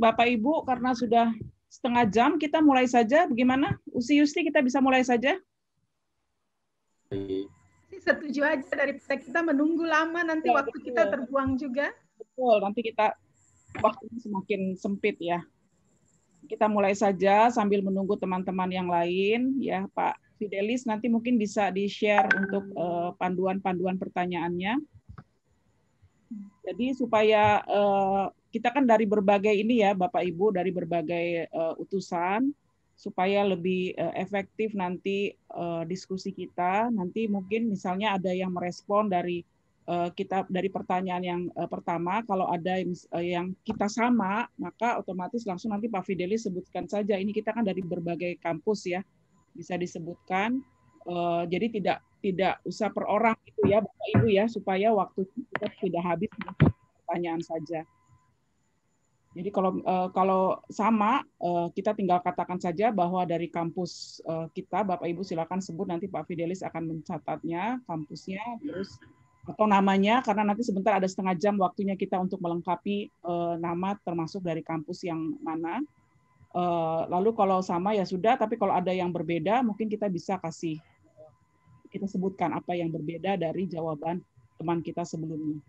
Bapak Ibu, karena sudah setengah jam, kita mulai saja. Bagaimana? Usi Yusti, kita bisa mulai saja? Setuju aja, daripada kita menunggu lama, nanti Ya, waktu kita terbuang juga. Betul, nanti kita waktunya semakin sempit ya. Kita mulai saja sambil menunggu teman-teman yang lain. Ya, Pak Fidelis, nanti mungkin bisa di-share untuk panduan-panduan pertanyaannya. Jadi supaya kita kan dari berbagai ini ya Bapak Ibu, dari berbagai utusan, supaya lebih efektif nanti diskusi kita. Nanti mungkin misalnya ada yang merespon dari kita dari pertanyaan yang pertama, kalau ada yang kita sama, maka otomatis langsung nanti Pak Fidelis sebutkan saja. Ini kita kan dari berbagai kampus ya, bisa disebutkan. Jadi tidak usah per orang gitu ya Bapak Ibu ya, supaya waktu kita tidak habis pertanyaan saja. Jadi kalau sama kita tinggal katakan saja bahwa dari kampus kita, Bapak Ibu silakan sebut, nanti Pak Fidelis akan mencatatnya kampusnya terus atau namanya, karena nanti sebentar ada setengah jam waktunya kita untuk melengkapi nama termasuk dari kampus yang mana. Lalu kalau sama ya sudah, tapi kalau ada yang berbeda mungkin kita bisa kita sebutkan apa yang berbeda dari jawaban teman kita sebelumnya.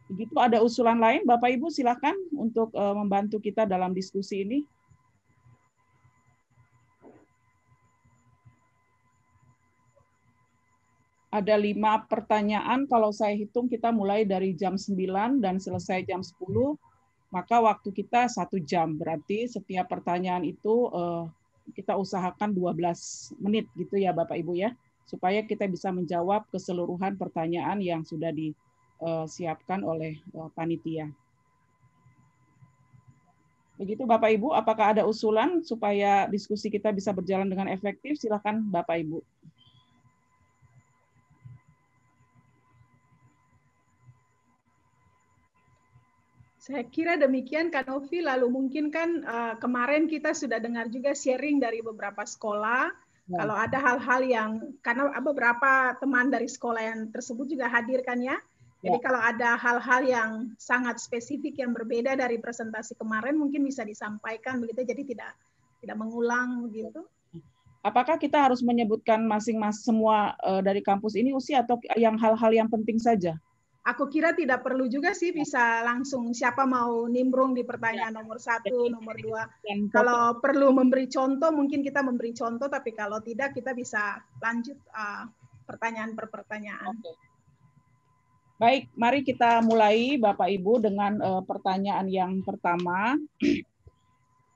Begitu, ada usulan lain, Bapak Ibu silakan untuk membantu kita dalam diskusi ini. Ada 5 pertanyaan, kalau saya hitung kita mulai dari jam 9 dan selesai jam 10, maka waktu kita 1 jam. Berarti setiap pertanyaan itu kita usahakan 12 menit gitu ya Bapak Ibu ya, supaya kita bisa menjawab keseluruhan pertanyaan yang sudah disiapkan oleh panitia. Begitu Bapak Ibu, apakah ada usulan supaya diskusi kita bisa berjalan dengan efektif? Silakan Bapak Ibu. Saya kira demikian Kak Novi, lalu mungkin kan kemarin kita sudah dengar juga sharing dari beberapa sekolah. Ya. Kalau ada hal-hal yang, karena beberapa teman dari sekolah yang tersebut juga hadir kan ya. Jadi kalau ada hal-hal yang sangat spesifik yang berbeda dari presentasi kemarin mungkin bisa disampaikan begitu, jadi tidak mengulang begitu. Apakah kita harus menyebutkan masing-masing semua dari kampus ini usia atau yang hal-hal yang penting saja? Aku kira tidak perlu juga sih, bisa langsung siapa mau nimbrung di pertanyaan nomor 1, nomor 2. Kalau perlu memberi contoh, mungkin kita memberi contoh, tapi kalau tidak kita bisa lanjut pertanyaan per pertanyaan. Baik, mari kita mulai Bapak Ibu dengan pertanyaan yang pertama.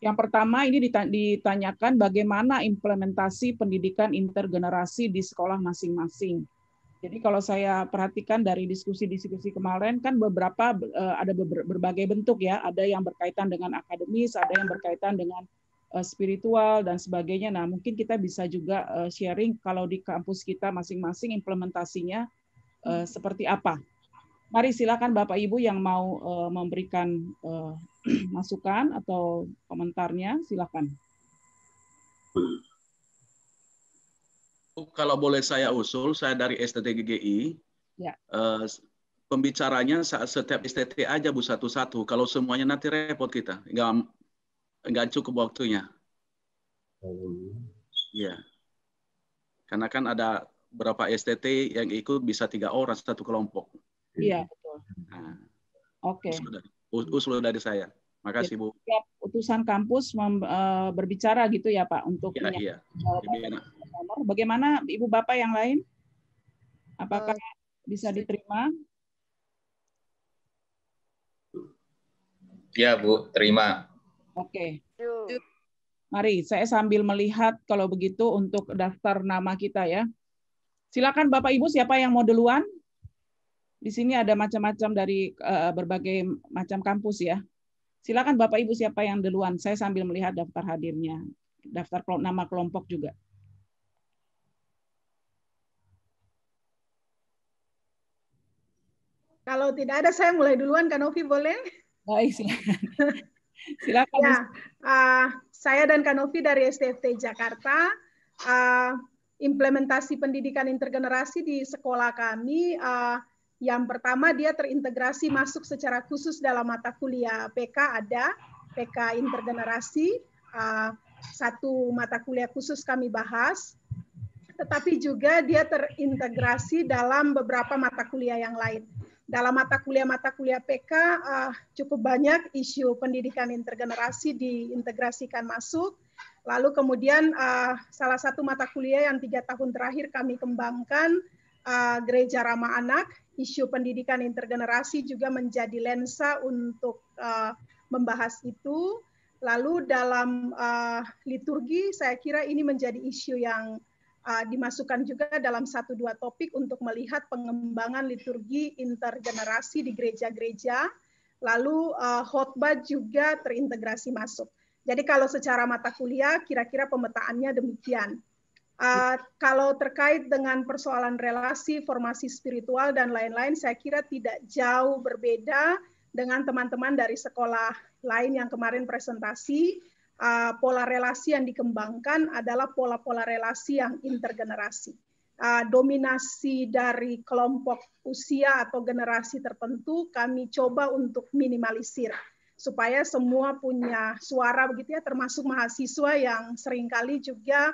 Yang pertama ini ditanyakan bagaimana implementasi pendidikan intergenerasi di sekolah masing-masing. Jadi kalau saya perhatikan dari diskusi-diskusi kemarin kan ada berbagai bentuk ya, ada yang berkaitan dengan akademis, ada yang berkaitan dengan spiritual dan sebagainya. Nah, mungkin kita bisa juga sharing kalau di kampus kita masing-masing implementasinya seperti apa. Mari silakan Bapak Ibu yang mau memberikan masukan atau komentarnya, silakan. Kalau boleh saya usul, saya dari STT GGI. Ya. Pembicaranya setiap STT aja Bu satu-satu. Kalau semuanya nanti repot kita, nggak cukup waktunya. Iya. Karena kan ada beberapa STT yang ikut bisa 3 orang satu kelompok. Iya betul. Nah, Oke. Usul dari saya. Makasih Bu. Setiap utusan kampus berbicara gitu ya Pak untuk iya. Bagaimana Ibu Bapak yang lain? Apakah bisa diterima? Ya Bu, terima. Oke. Mari saya sambil melihat kalau begitu untuk daftar nama kita ya. Silakan Bapak Ibu siapa yang mau duluan? Di sini ada macam-macam dari berbagai macam kampus ya. Silakan Bapak Ibu siapa yang duluan. Saya sambil melihat daftar hadirnya. Daftar nama kelompok juga. Kalau tidak ada, saya mulai duluan, Kak Novi, boleh? Baik, silakan. Silakan. Ya, saya dan Kak Novi dari STFT Jakarta. Implementasi pendidikan intergenerasi di sekolah kami, yang pertama dia terintegrasi masuk secara khusus dalam mata kuliah PK ada. PK intergenerasi, satu mata kuliah khusus kami bahas, tetapi juga dia terintegrasi dalam beberapa mata kuliah yang lain. Dalam mata kuliah PK cukup banyak isu pendidikan intergenerasi diintegrasikan masuk. Lalu kemudian salah satu mata kuliah yang 3 tahun terakhir kami kembangkan, Gereja Ramah Anak, isu pendidikan intergenerasi juga menjadi lensa untuk membahas itu. Lalu dalam liturgi, saya kira ini menjadi isu yang dimasukkan juga dalam 1-2 topik untuk melihat pengembangan liturgi intergenerasi di gereja-gereja. Lalu khotbah juga terintegrasi masuk. Jadi kalau secara mata kuliah, kira-kira pemetaannya demikian. Kalau terkait dengan persoalan relasi, formasi spiritual, dan lain-lain, saya kira tidak jauh berbeda dengan teman-teman dari sekolah lain yang kemarin presentasi. Pola relasi yang dikembangkan adalah pola-pola relasi yang intergenerasi. Dominasi dari kelompok usia atau generasi tertentu kami coba untuk minimalisir supaya semua punya suara begitu ya, termasuk mahasiswa yang seringkali juga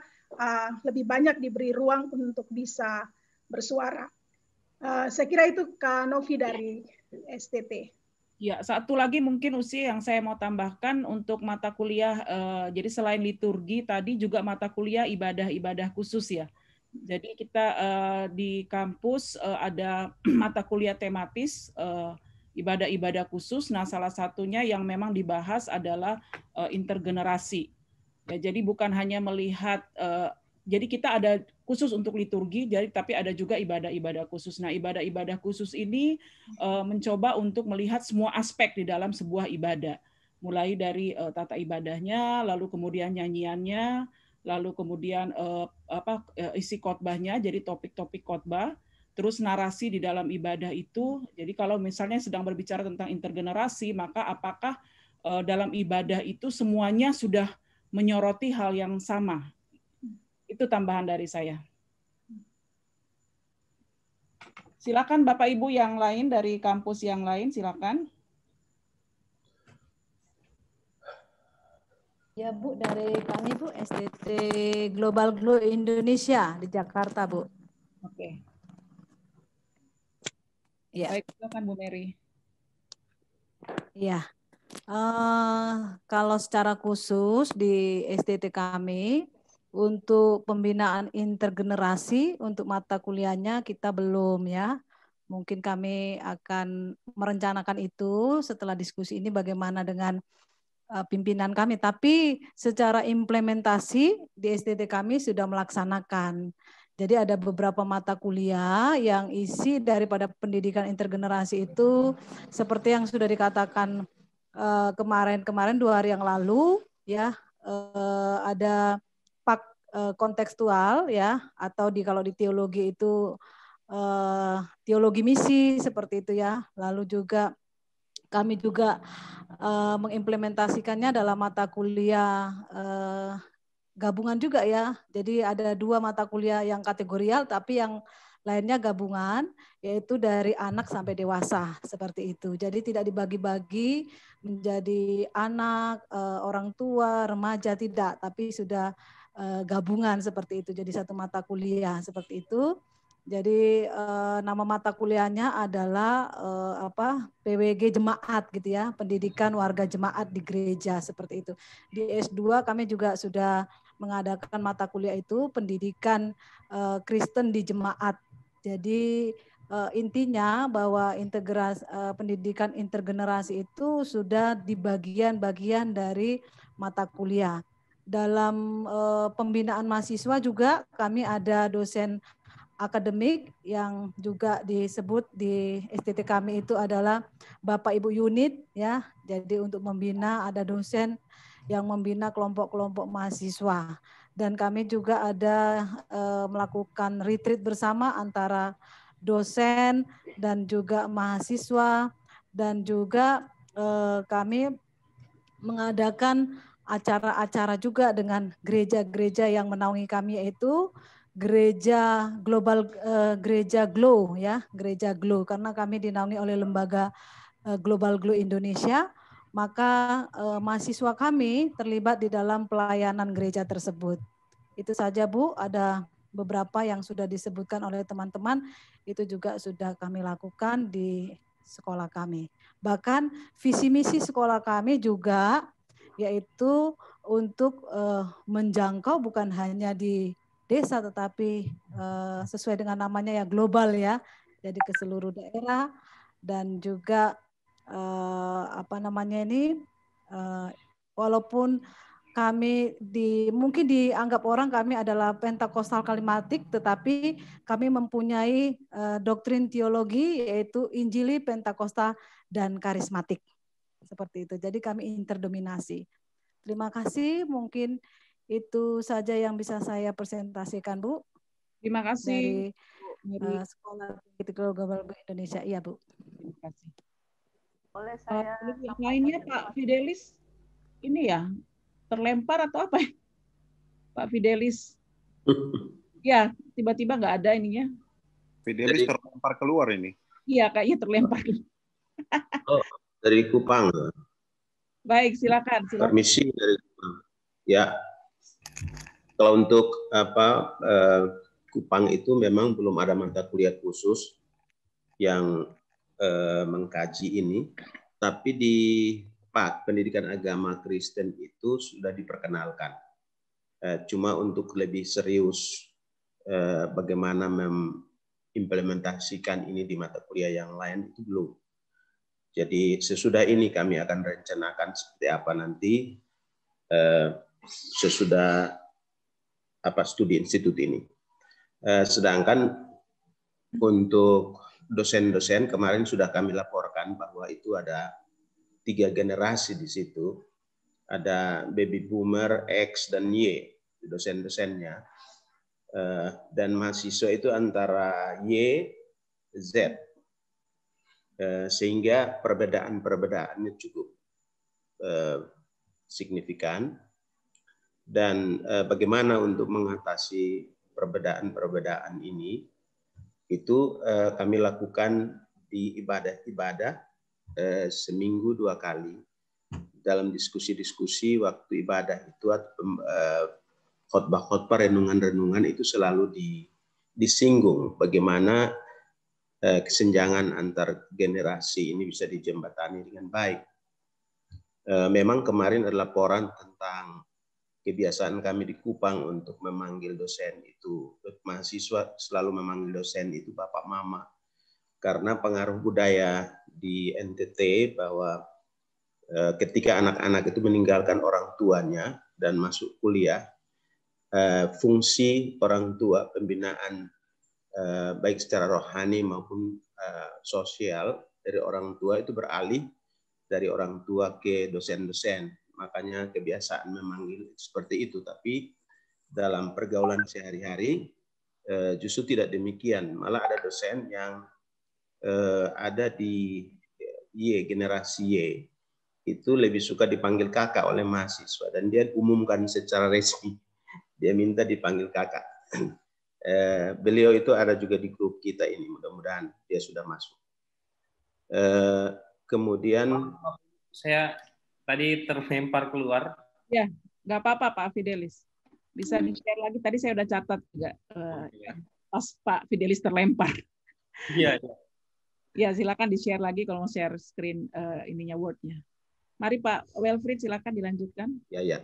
lebih banyak diberi ruang untuk bisa bersuara. Saya kira itu Kak Novi dari STT. Ya, satu lagi mungkin Usi yang saya mau tambahkan untuk mata kuliah, jadi selain liturgi tadi juga mata kuliah ibadah-ibadah khusus ya. Jadi kita di kampus ada mata kuliah tematis ibadah-ibadah khusus. Nah, salah satunya yang memang dibahas adalah intergenerasi. Ya, jadi bukan hanya melihat jadi kita ada khusus untuk liturgi, jadi tapi ada juga ibadah-ibadah khusus. Nah, ibadah-ibadah khusus ini mencoba untuk melihat semua aspek di dalam sebuah ibadah, mulai dari tata ibadahnya, lalu kemudian nyanyiannya, lalu kemudian isi khotbahnya, jadi topik-topik khotbah, terus narasi di dalam ibadah itu. Jadi kalau misalnya sedang berbicara tentang intergenerasi, maka apakah dalam ibadah itu semuanya sudah menyoroti hal yang sama? Itu tambahan dari saya. Silakan Bapak Ibu yang lain dari kampus yang lain, silakan. Ya Bu, dari kami Bu, STT Global Glow Indonesia di Jakarta Bu. Oke. Ya. Baik, silakan Bu Mary. Ya. Kalau secara khusus di STT kami, untuk pembinaan intergenerasi untuk mata kuliahnya kita belum ya. Mungkin kami akan merencanakan itu setelah diskusi ini bagaimana dengan pimpinan kami. Tapi secara implementasi di STT kami sudah melaksanakan. Jadi ada beberapa mata kuliah yang isi daripada pendidikan intergenerasi itu seperti yang sudah dikatakan kemarin 2 hari yang lalu ya, ada kontekstual ya, atau kalau di teologi itu teologi misi seperti itu ya. Lalu juga kami juga mengimplementasikannya dalam mata kuliah gabungan juga ya. Jadi ada 2 mata kuliah yang kategorial tapi yang lainnya gabungan, yaitu dari anak sampai dewasa seperti itu. Jadi tidak dibagi-bagi menjadi anak, orang tua, remaja, tidak, tapi sudah gabungan seperti itu. Jadi satu mata kuliah seperti itu. Jadi nama mata kuliahnya adalah PWG Jemaat gitu ya, Pendidikan Warga Jemaat di Gereja seperti itu. Di S2 kami juga sudah mengadakan mata kuliah itu Pendidikan Kristen di Jemaat. Jadi intinya bahwa pendidikan intergenerasi itu sudah di bagian-bagian dari mata kuliah. Dalam pembinaan mahasiswa juga kami ada dosen akademik yang juga disebut di STT kami itu adalah Bapak Ibu unit ya. Jadi untuk membina ada dosen yang membina kelompok-kelompok mahasiswa. Dan kami juga ada melakukan retreat bersama antara dosen dan juga mahasiswa, dan juga kami mengadakan acara-acara juga dengan gereja-gereja yang menaungi kami, yaitu Gereja Global Gereja Glow ya, Gereja Glow, karena kami dinaungi oleh lembaga Global Glow Indonesia maka mahasiswa kami terlibat di dalam pelayanan gereja tersebut. Itu saja Bu, ada beberapa yang sudah disebutkan oleh teman-teman, itu juga sudah kami lakukan di sekolah kami. Bahkan visi misi sekolah kami juga yaitu untuk menjangkau bukan hanya di desa tetapi sesuai dengan namanya ya global ya, jadi ke seluruh daerah dan juga walaupun kami mungkin dianggap orang kami adalah Pentakostal Karismatik, tetapi kami mempunyai doktrin teologi yaitu Injili, Pentakostal, dan Karismatik. Seperti itu. Jadi kami interdominasi. Terima kasih. Mungkin itu saja yang bisa saya presentasikan, Bu. Terima kasih. Dari Sekolah Theological Global Indonesia. Iya, Bu. Terima kasih. Boleh saya yang lainnya Pak Fidelis ini ya terlempar atau apa ya? Pak Fidelis. Ya, tiba-tiba nggak ada ininya. Fidelis terlempar keluar ini. Iya, kayaknya terlempar. Oh, dari Kupang. Baik, silakan. Permisi dari Kupang. Ya, kalau untuk Kupang itu memang belum ada mata kuliah khusus yang mengkaji ini, tapi di PAK Pendidikan Agama Kristen itu sudah diperkenalkan. Cuma untuk lebih serius bagaimana mengimplementasikan ini di mata kuliah yang lain itu belum. Jadi sesudah ini kami akan rencanakan seperti apa nanti sesudah studi institut ini. Sedangkan untuk dosen-dosen kemarin sudah kami laporkan bahwa itu ada 3 generasi di situ. Ada baby boomer, X, dan Y dosen-dosennya. Dan mahasiswa itu antara Y, Z. Sehingga perbedaan-perbedaannya cukup signifikan. Dan bagaimana untuk mengatasi perbedaan-perbedaan ini, itu kami lakukan di ibadah-ibadah seminggu 2 kali. Dalam diskusi-diskusi waktu ibadah itu khotbah-khotbah, renungan-renungan itu selalu disinggung bagaimana kesenjangan antar generasi ini bisa dijembatani dengan baik. Memang kemarin ada laporan tentang kebiasaan kami di Kupang untuk memanggil dosen itu, mahasiswa selalu memanggil dosen itu Bapak Mama. Karena pengaruh budaya di NTT bahwa ketika anak-anak itu meninggalkan orang tuanya dan masuk kuliah, fungsi orang tua, pembinaan baik secara rohani maupun sosial dari orang tua itu beralih dari orang tua ke dosen-dosen. Makanya kebiasaan memanggil seperti itu. Tapi dalam pergaulan sehari-hari justru tidak demikian. Malah ada dosen yang ada di generasi Y itu lebih suka dipanggil kakak oleh mahasiswa, dan dia umumkan secara resmi dia minta dipanggil kakak. Beliau itu ada juga di grup kita ini, mudah-mudahan dia sudah masuk. Kemudian saya tadi terlempar keluar. Ya, nggak apa-apa Pak Fidelis, bisa di-share lagi. Tadi saya udah catat juga pas Pak Fidelis terlempar. Iya. Ya, silakan di-share lagi kalau mau share screen ininya Word-nya. Mari Pak Welfried, silakan dilanjutkan. Ya.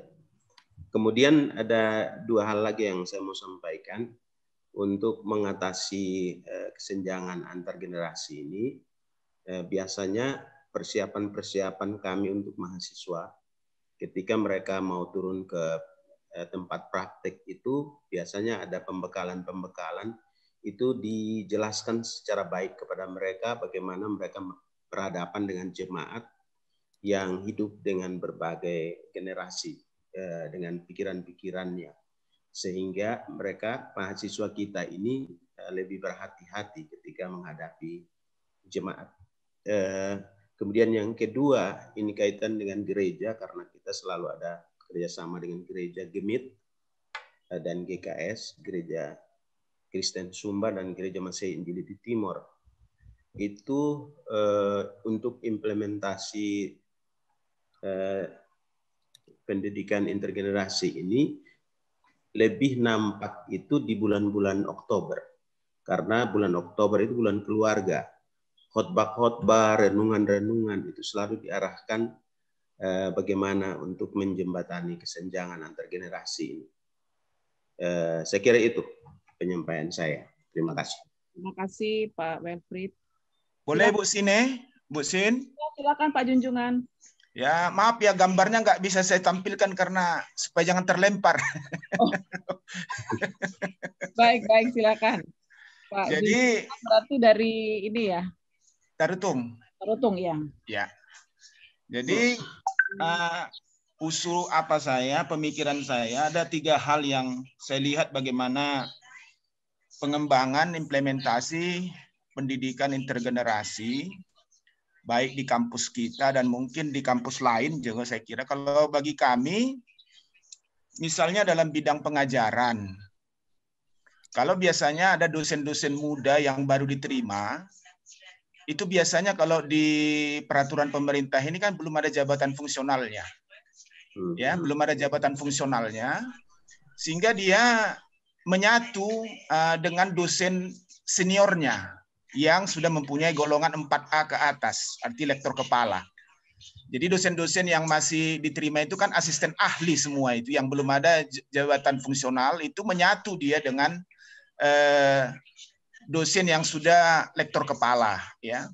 Kemudian ada 2 hal lagi yang saya mau sampaikan untuk mengatasi kesenjangan antar generasi ini. Biasanya persiapan kami untuk mahasiswa ketika mereka mau turun ke tempat praktek itu biasanya ada pembekalan itu dijelaskan secara baik kepada mereka bagaimana mereka berhadapan dengan jemaat yang hidup dengan berbagai generasi, dengan pikiran-pikirannya, sehingga mereka mahasiswa kita ini lebih berhati-hati ketika menghadapi jemaat. Kemudian yang kedua, ini kaitan dengan gereja karena kita selalu ada kerjasama dengan gereja Gemit dan GKS, Gereja Kristen Sumba dan Gereja Masehi Injili di Timor. Itu untuk implementasi pendidikan intergenerasi ini lebih nampak itu di bulan-bulan Oktober. Karena bulan Oktober itu bulan keluarga. Khotbah-khotbah, renungan-renungan itu selalu diarahkan bagaimana untuk menjembatani kesenjangan antar generasi ini. Saya kira itu penyampaian saya. Terima kasih. Terima kasih Pak Wilfried. Boleh Bu Sine? Bu Sin? Ya, silakan Pak Junjungan. Ya, maaf ya gambarnya nggak bisa saya tampilkan karena supaya jangan terlempar. Oh. Baik, silakan. Pak Jadi Junjungan berarti dari ini ya? Tarutung. Tarutung ya. Ya. Jadi usul pemikiran saya ada 3 hal yang saya lihat bagaimana pengembangan implementasi pendidikan intergenerasi baik di kampus kita dan mungkin di kampus lain juga. Saya kira kalau bagi kami misalnya dalam bidang pengajaran, kalau biasanya ada dosen-dosen muda yang baru diterima, itu biasanya kalau di peraturan pemerintah ini kan belum ada jabatan fungsionalnya. Ya, belum ada jabatan fungsionalnya, sehingga dia menyatu dengan dosen seniornya yang sudah mempunyai golongan 4A ke atas, arti lektor kepala. Jadi dosen-dosen yang masih diterima itu kan asisten ahli semua itu, yang belum ada jabatan fungsional, itu menyatu dia dengan dosen yang sudah lektor kepala. Ya,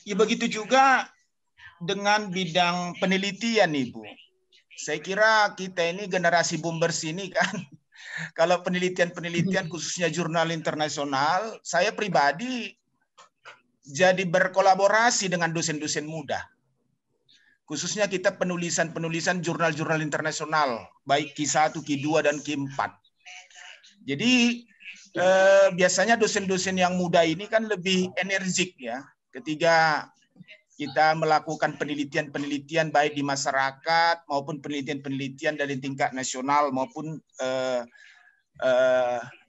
begitu juga dengan bidang penelitian, Ibu. Saya kira kita ini generasi boomers ini kan, kalau penelitian-penelitian khususnya jurnal internasional, saya pribadi jadi berkolaborasi dengan dosen-dosen muda. Khususnya kita penulisan jurnal-jurnal internasional, baik Q1, Q2, dan Q4. Jadi biasanya dosen-dosen yang muda ini kan lebih energik ya, ketika kita melakukan penelitian-penelitian baik di masyarakat maupun penelitian-penelitian dari tingkat nasional maupun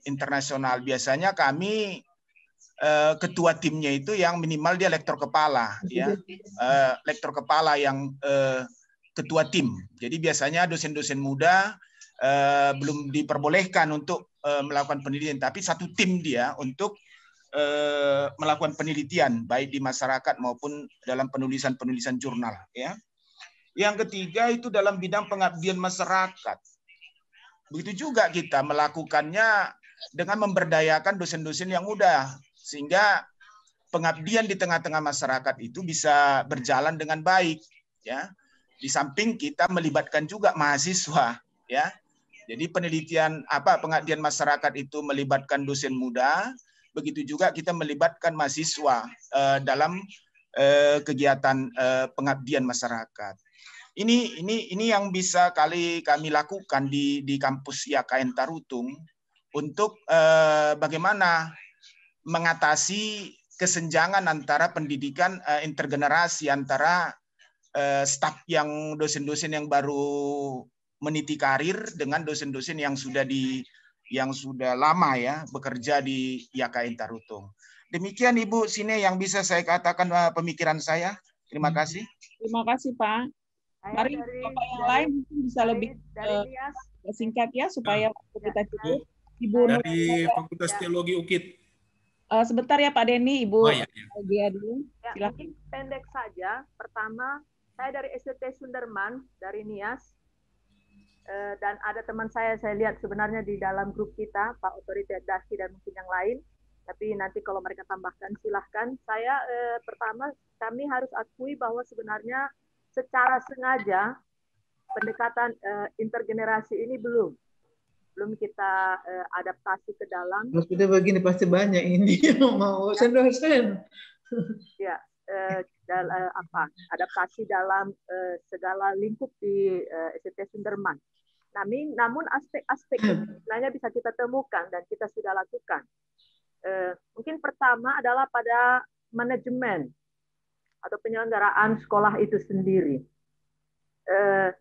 internasional. Biasanya kami ketua timnya itu yang minimal dia lektor kepala, ya, lektor kepala yang ketua tim. Jadi biasanya dosen-dosen muda belum diperbolehkan untuk melakukan penelitian, tapi satu tim dia untuk melakukan penelitian baik di masyarakat maupun dalam penulisan jurnal. Ya. Yang ketiga itu dalam bidang pengabdian masyarakat. Begitu juga kita melakukannya dengan memberdayakan dosen-dosen yang muda, sehingga pengabdian di tengah-tengah masyarakat itu bisa berjalan dengan baik. Ya. Di samping kita melibatkan juga mahasiswa. Ya. Jadi pengabdian masyarakat itu melibatkan dosen muda. Begitu juga kita melibatkan mahasiswa dalam kegiatan pengabdian masyarakat. Ini yang bisa kami lakukan di kampus IAKN Tarutung untuk bagaimana mengatasi kesenjangan antara pendidikan intergenerasi antara staf yang dosen-dosen yang baru meniti karir dengan dosen-dosen yang sudah lama ya bekerja di IAKN Tarutung. Demikian Ibu Sine yang bisa saya katakan pemikiran saya. Terima kasih. Terima kasih Pak. Mari Bapak yang lain mungkin bisa lebih singkat ya supaya waktu kita cukup. Ibu dari Fakultas Teologi UKIT. Sebentar ya Pak Denny, Ibu dia dulu. Ya, mungkin pendek saja. Pertama, saya dari STT Sunderman dari Nias. Dan ada teman saya lihat sebenarnya di dalam grup kita, Pak Otoritas Dasi dan mungkin yang lain. Tapi nanti kalau mereka tambahkan silahkan. Saya pertama kami harus akui bahwa sebenarnya secara sengaja pendekatan intergenerasi ini belum kita adaptasi ke dalam. Sudah begini pasti banyak ini yang mau dosen. Ya, adaptasi dalam segala lingkup di STT Sunderman. Namun aspek-aspek sebenarnya bisa kita temukan dan kita sudah lakukan. Mungkin pertama adalah pada manajemen atau penyelenggaraan sekolah itu sendiri.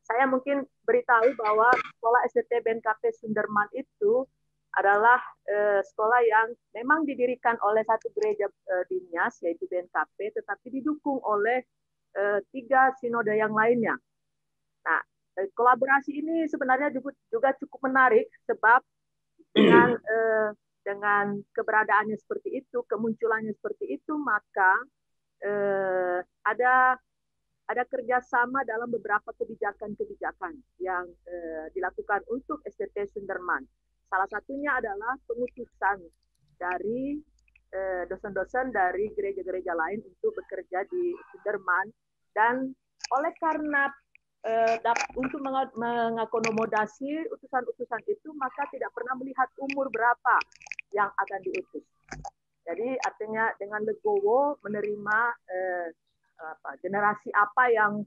Saya mungkin beritahu bahwa sekolah STT BNKP Sunderman itu adalah sekolah yang memang didirikan oleh satu gereja di Nias, yaitu BNKP, tetapi didukung oleh 3 sinode yang lainnya. Nah, kolaborasi ini sebenarnya juga cukup menarik sebab dengan keberadaannya seperti itu, kemunculannya seperti itu, maka ada kerjasama dalam beberapa kebijakan-kebijakan yang dilakukan untuk STT Sunderman. Salah satunya adalah pengutusan dari dosen-dosen dari gereja-gereja lain untuk bekerja di Sunderman, dan oleh karena untuk mengakomodasi utusan-utusan itu, maka tidak pernah melihat umur berapa yang akan diutus. Jadi artinya dengan legowo menerima generasi apa yang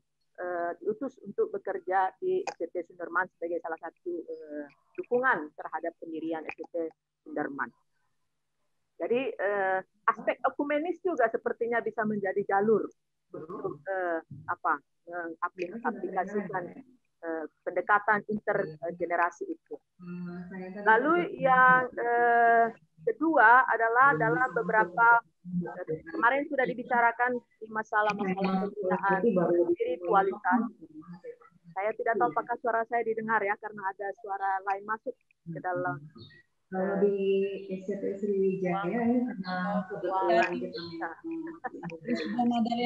diutus untuk bekerja di STT Sunderman sebagai salah satu dukungan terhadap pendirian STT Sunderman. Jadi aspek ekumenis juga sepertinya bisa menjadi jalur untuk mengaplikasikan pendekatan intergenerasi itu. Lalu yang kedua adalah dalam beberapa kemarin sudah dibicarakan di masalah-masalah pembinaan spiritualitas. Saya tidak tahu apakah suara saya didengar ya, karena ada suara lain masuk ke dalam. Kalau di STT Sriwijaya karena kebetulan kita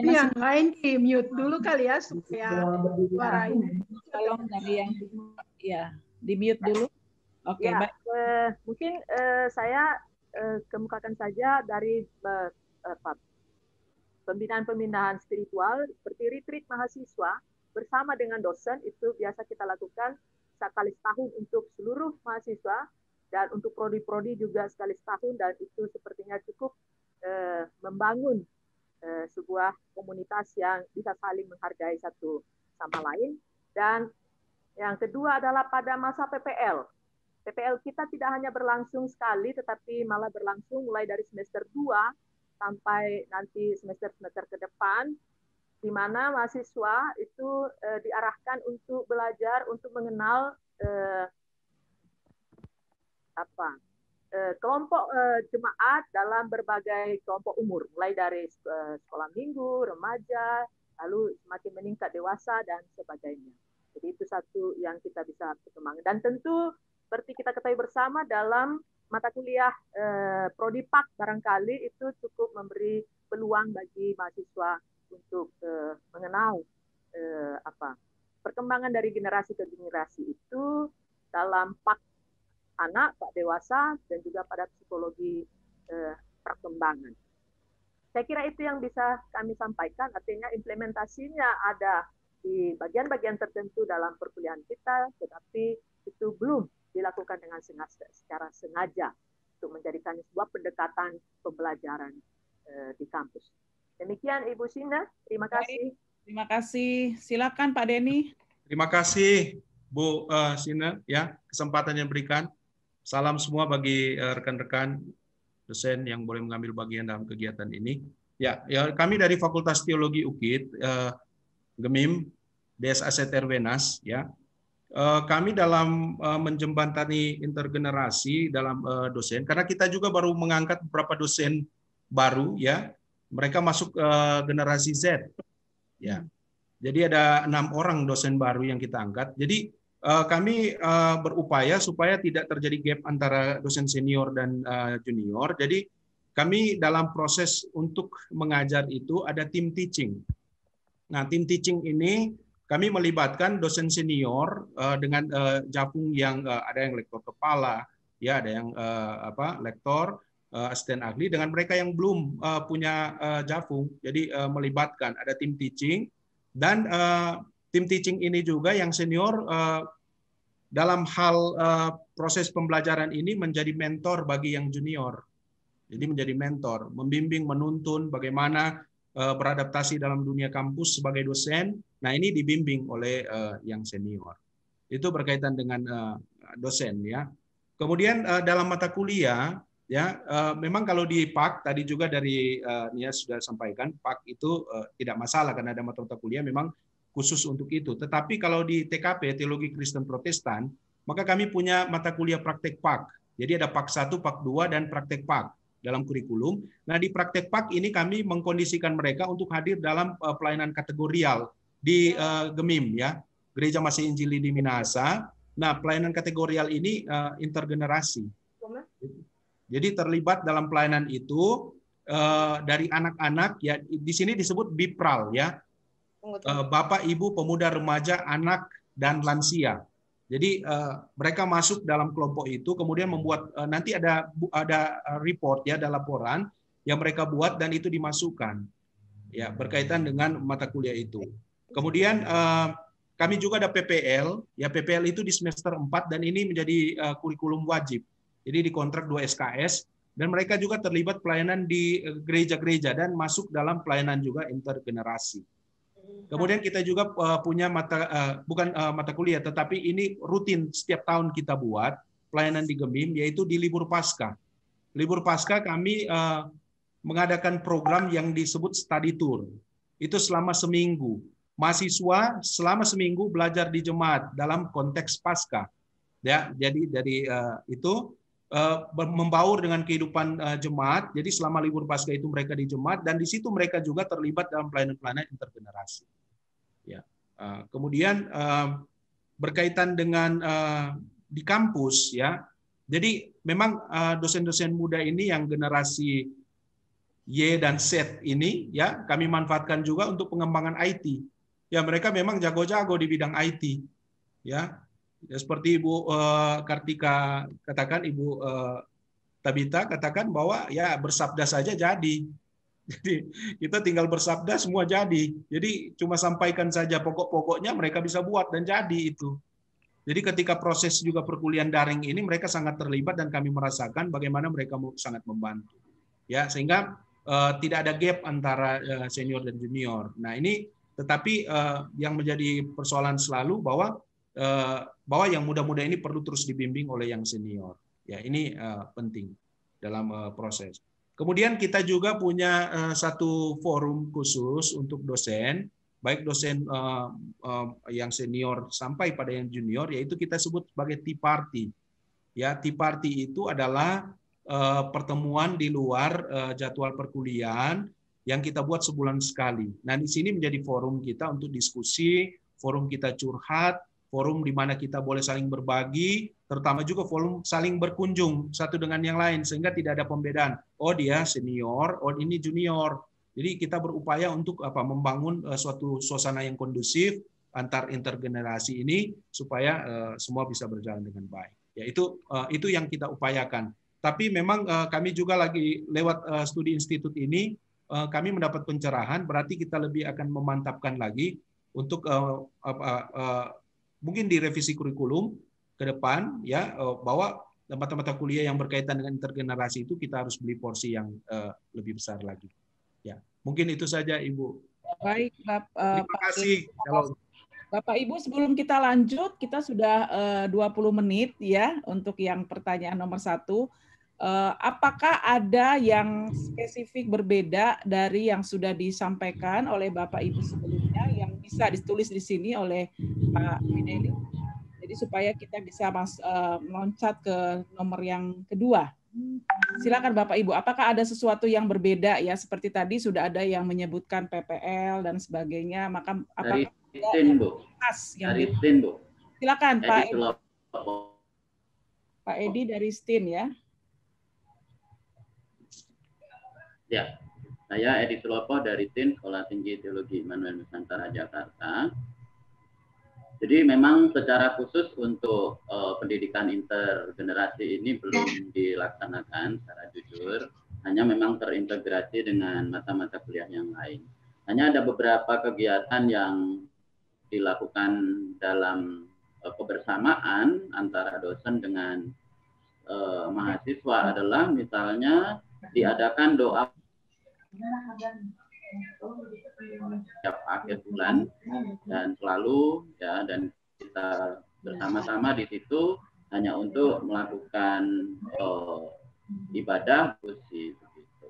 yang lain di mute dulu kali ya supaya suara ini. Tolong dari yang di mute dulu. Oke, baik. Mungkin saya kemukakan saja dari pembinaan-pembinaan spiritual seperti retreat mahasiswa bersama dengan dosen, itu biasa kita lakukan sekali setahun untuk seluruh mahasiswa. Dan untuk prodi-prodi juga sekali setahun, dan itu sepertinya cukup membangun sebuah komunitas yang bisa saling menghargai satu sama lain. Dan yang kedua adalah pada masa PPL. PPL kita tidak hanya berlangsung sekali, tetapi malah berlangsung mulai dari semester 2 sampai nanti semester-semester ke depan, di mana mahasiswa itu diarahkan untuk belajar, untuk mengenal kelompok jemaat dalam berbagai kelompok umur, mulai dari sekolah minggu, remaja, lalu semakin meningkat dewasa dan sebagainya. Jadi itu satu yang kita bisa perkembangkan. Dan tentu seperti kita ketahui bersama dalam mata kuliah Prodi PAK barangkali itu cukup memberi peluang bagi mahasiswa untuk mengenal perkembangan dari generasi ke generasi itu dalam PAK anak, Pak dewasa, dan juga pada psikologi perkembangan. Saya kira itu yang bisa kami sampaikan, artinya implementasinya ada di bagian-bagian tertentu dalam perkuliahan kita, tetapi itu belum dilakukan dengan secara sengaja untuk menjadikan sebuah pendekatan pembelajaran di kampus. Demikian Ibu Sina, terima kasih. Terima kasih. Silakan Pak Denny. Terima kasih Bu Sina ya, kesempatan yang diberikan. Salam semua bagi rekan-rekan dosen yang boleh mengambil bagian dalam kegiatan ini. Ya, kami dari Fakultas Teologi UKIT, GEMIM, DSACTR Wenas, ya. Kami dalam menjembatani intergenerasi dalam dosen, karena kita juga baru mengangkat beberapa dosen baru, ya. Mereka masuk generasi Z, ya. Jadi ada 6 orang dosen baru yang kita angkat. Jadi kami berupaya supaya tidak terjadi gap antara dosen senior dan junior. Jadi kami dalam proses untuk mengajar itu ada tim teaching. Nah, tim teaching ini kami melibatkan dosen senior dengan japung yang ada yang lektor kepala, ya ada yang lektor, asisten ahli, dengan mereka yang belum punya japung. Jadi melibatkan ada tim teaching, dan tim teaching ini juga yang senior dalam hal proses pembelajaran ini menjadi mentor bagi yang junior. Jadi menjadi mentor, membimbing, menuntun bagaimana beradaptasi dalam dunia kampus sebagai dosen. Nah, ini dibimbing oleh yang senior. Itu berkaitan dengan dosen, ya. Kemudian dalam mata kuliah, ya, memang kalau di PAK tadi juga dari Nia sudah sampaikan, PAK itu tidak masalah karena ada mata kuliah memang khusus untuk itu. Tetapi kalau di TKP, Teologi Kristen Protestan, maka kami punya mata kuliah praktek PAK. Jadi ada PAK 1, PAK 2, dan praktek PAK. dalam kurikulum. Nah, di praktek PAK ini kami mengkondisikan mereka untuk hadir dalam pelayanan kategorial di GEMIM ya, Gereja Masih Injili di Minahasa. Nah, pelayanan kategorial ini intergenerasi. Jadi terlibat dalam pelayanan itu dari anak-anak ya, di sini disebut BIPRAL ya. Bapak, Ibu, pemuda, remaja, anak dan lansia. Jadi mereka masuk dalam kelompok itu, kemudian membuat nanti ada report ya, ada laporan yang mereka buat dan itu dimasukkan ya berkaitan dengan mata kuliah itu. Kemudian kami juga ada PPL ya, PPL itu di semester 4 dan ini menjadi kurikulum wajib. Jadi dikontrak 2 SKS dan mereka juga terlibat pelayanan di gereja-gereja dan masuk dalam pelayanan juga intergenerasi. Kemudian kita juga punya bukan mata kuliah, tetapi ini rutin setiap tahun kita buat pelayanan di GEMIM, yaitu di libur Paskah. Libur Paskah kami mengadakan program yang disebut study tour. Itu selama seminggu. Mahasiswa selama seminggu belajar di jemaat dalam konteks Paskah. Ya, jadi dari itu membaur dengan kehidupan jemaat. Jadi selama libur Paskah itu mereka di jemaat dan di situ mereka juga terlibat dalam pelayanan-pelayanan intergenerasi. Ya. Kemudian berkaitan dengan di kampus ya. Jadi memang dosen-dosen muda ini yang generasi Y dan Z ini ya kami manfaatkan juga untuk pengembangan IT. Ya, mereka memang jago-jago di bidang IT. Ya. Ya, seperti Ibu Kartika katakan, Ibu Tabita katakan bahwa ya bersabda saja jadi. Jadi kita tinggal bersabda semua jadi. Jadi cuma sampaikan saja pokok-pokoknya mereka bisa buat dan jadi itu. Jadi ketika proses juga perkuliahan daring ini mereka sangat terlibat dan kami merasakan bagaimana mereka sangat membantu. Ya, sehingga tidak ada gap antara senior dan junior. Nah, ini tetapi yang menjadi persoalan selalu bahwa yang muda-muda ini perlu terus dibimbing oleh yang senior. Ya, ini penting dalam proses. Kemudian kita juga punya satu forum khusus untuk dosen, baik dosen yang senior sampai pada yang junior, yaitu kita sebut sebagai tea party. Ya, tea party itu adalah pertemuan di luar jadwal perkuliahan yang kita buat sebulan sekali. Nah, di sini menjadi forum kita untuk diskusi, forum kita curhat, forum di mana kita boleh saling berbagi, terutama juga forum saling berkunjung satu dengan yang lain, sehingga tidak ada pembedaan. Oh, dia senior, oh ini junior. Jadi kita berupaya untuk membangun suatu suasana yang kondusif antar intergenerasi ini supaya semua bisa berjalan dengan baik. Ya, itu yang kita upayakan. Tapi memang kami juga lagi lewat studi institut ini kami mendapat pencerahan, berarti kita lebih akan memantapkan lagi untuk mungkin direvisi kurikulum ke depan ya, bahwa mata-mata kuliah yang berkaitan dengan intergenerasi itu kita harus beli porsi yang lebih besar lagi. Ya, mungkin itu saja Ibu. Baik, terima kasih. Bapak Ibu, sebelum kita lanjut, kita sudah 20 menit ya untuk yang pertanyaan nomor 1. Apakah ada yang spesifik berbeda dari yang sudah disampaikan oleh Bapak Ibu sebelumnya yang bisa ditulis di sini oleh Pak Fidelis? Jadi supaya kita bisa meloncat ke nomor yang kedua. Silakan Bapak Ibu, apakah ada sesuatu yang berbeda ya, seperti tadi sudah ada yang menyebutkan PPL dan sebagainya, maka apakah dari STIN, Bu. Dari STIN, Bu. Silakan Pak Edi. Pak Edi dari STIN ya. Ya, saya Edi Sulopo dari STIN, Sekolah Tinggi Teologi Immanuel Nusantara, Jakarta. Jadi memang secara khusus untuk pendidikan intergenerasi ini belum dilaksanakan secara jujur, hanya memang terintegrasi dengan mata-mata kuliah yang lain. Hanya ada beberapa kegiatan yang dilakukan dalam kebersamaan antara dosen dengan mahasiswa adalah misalnya diadakan doa setiap akhir bulan dan selalu ya, dan kita bersama-sama di situ hanya untuk melakukan ibadah khusus begitu.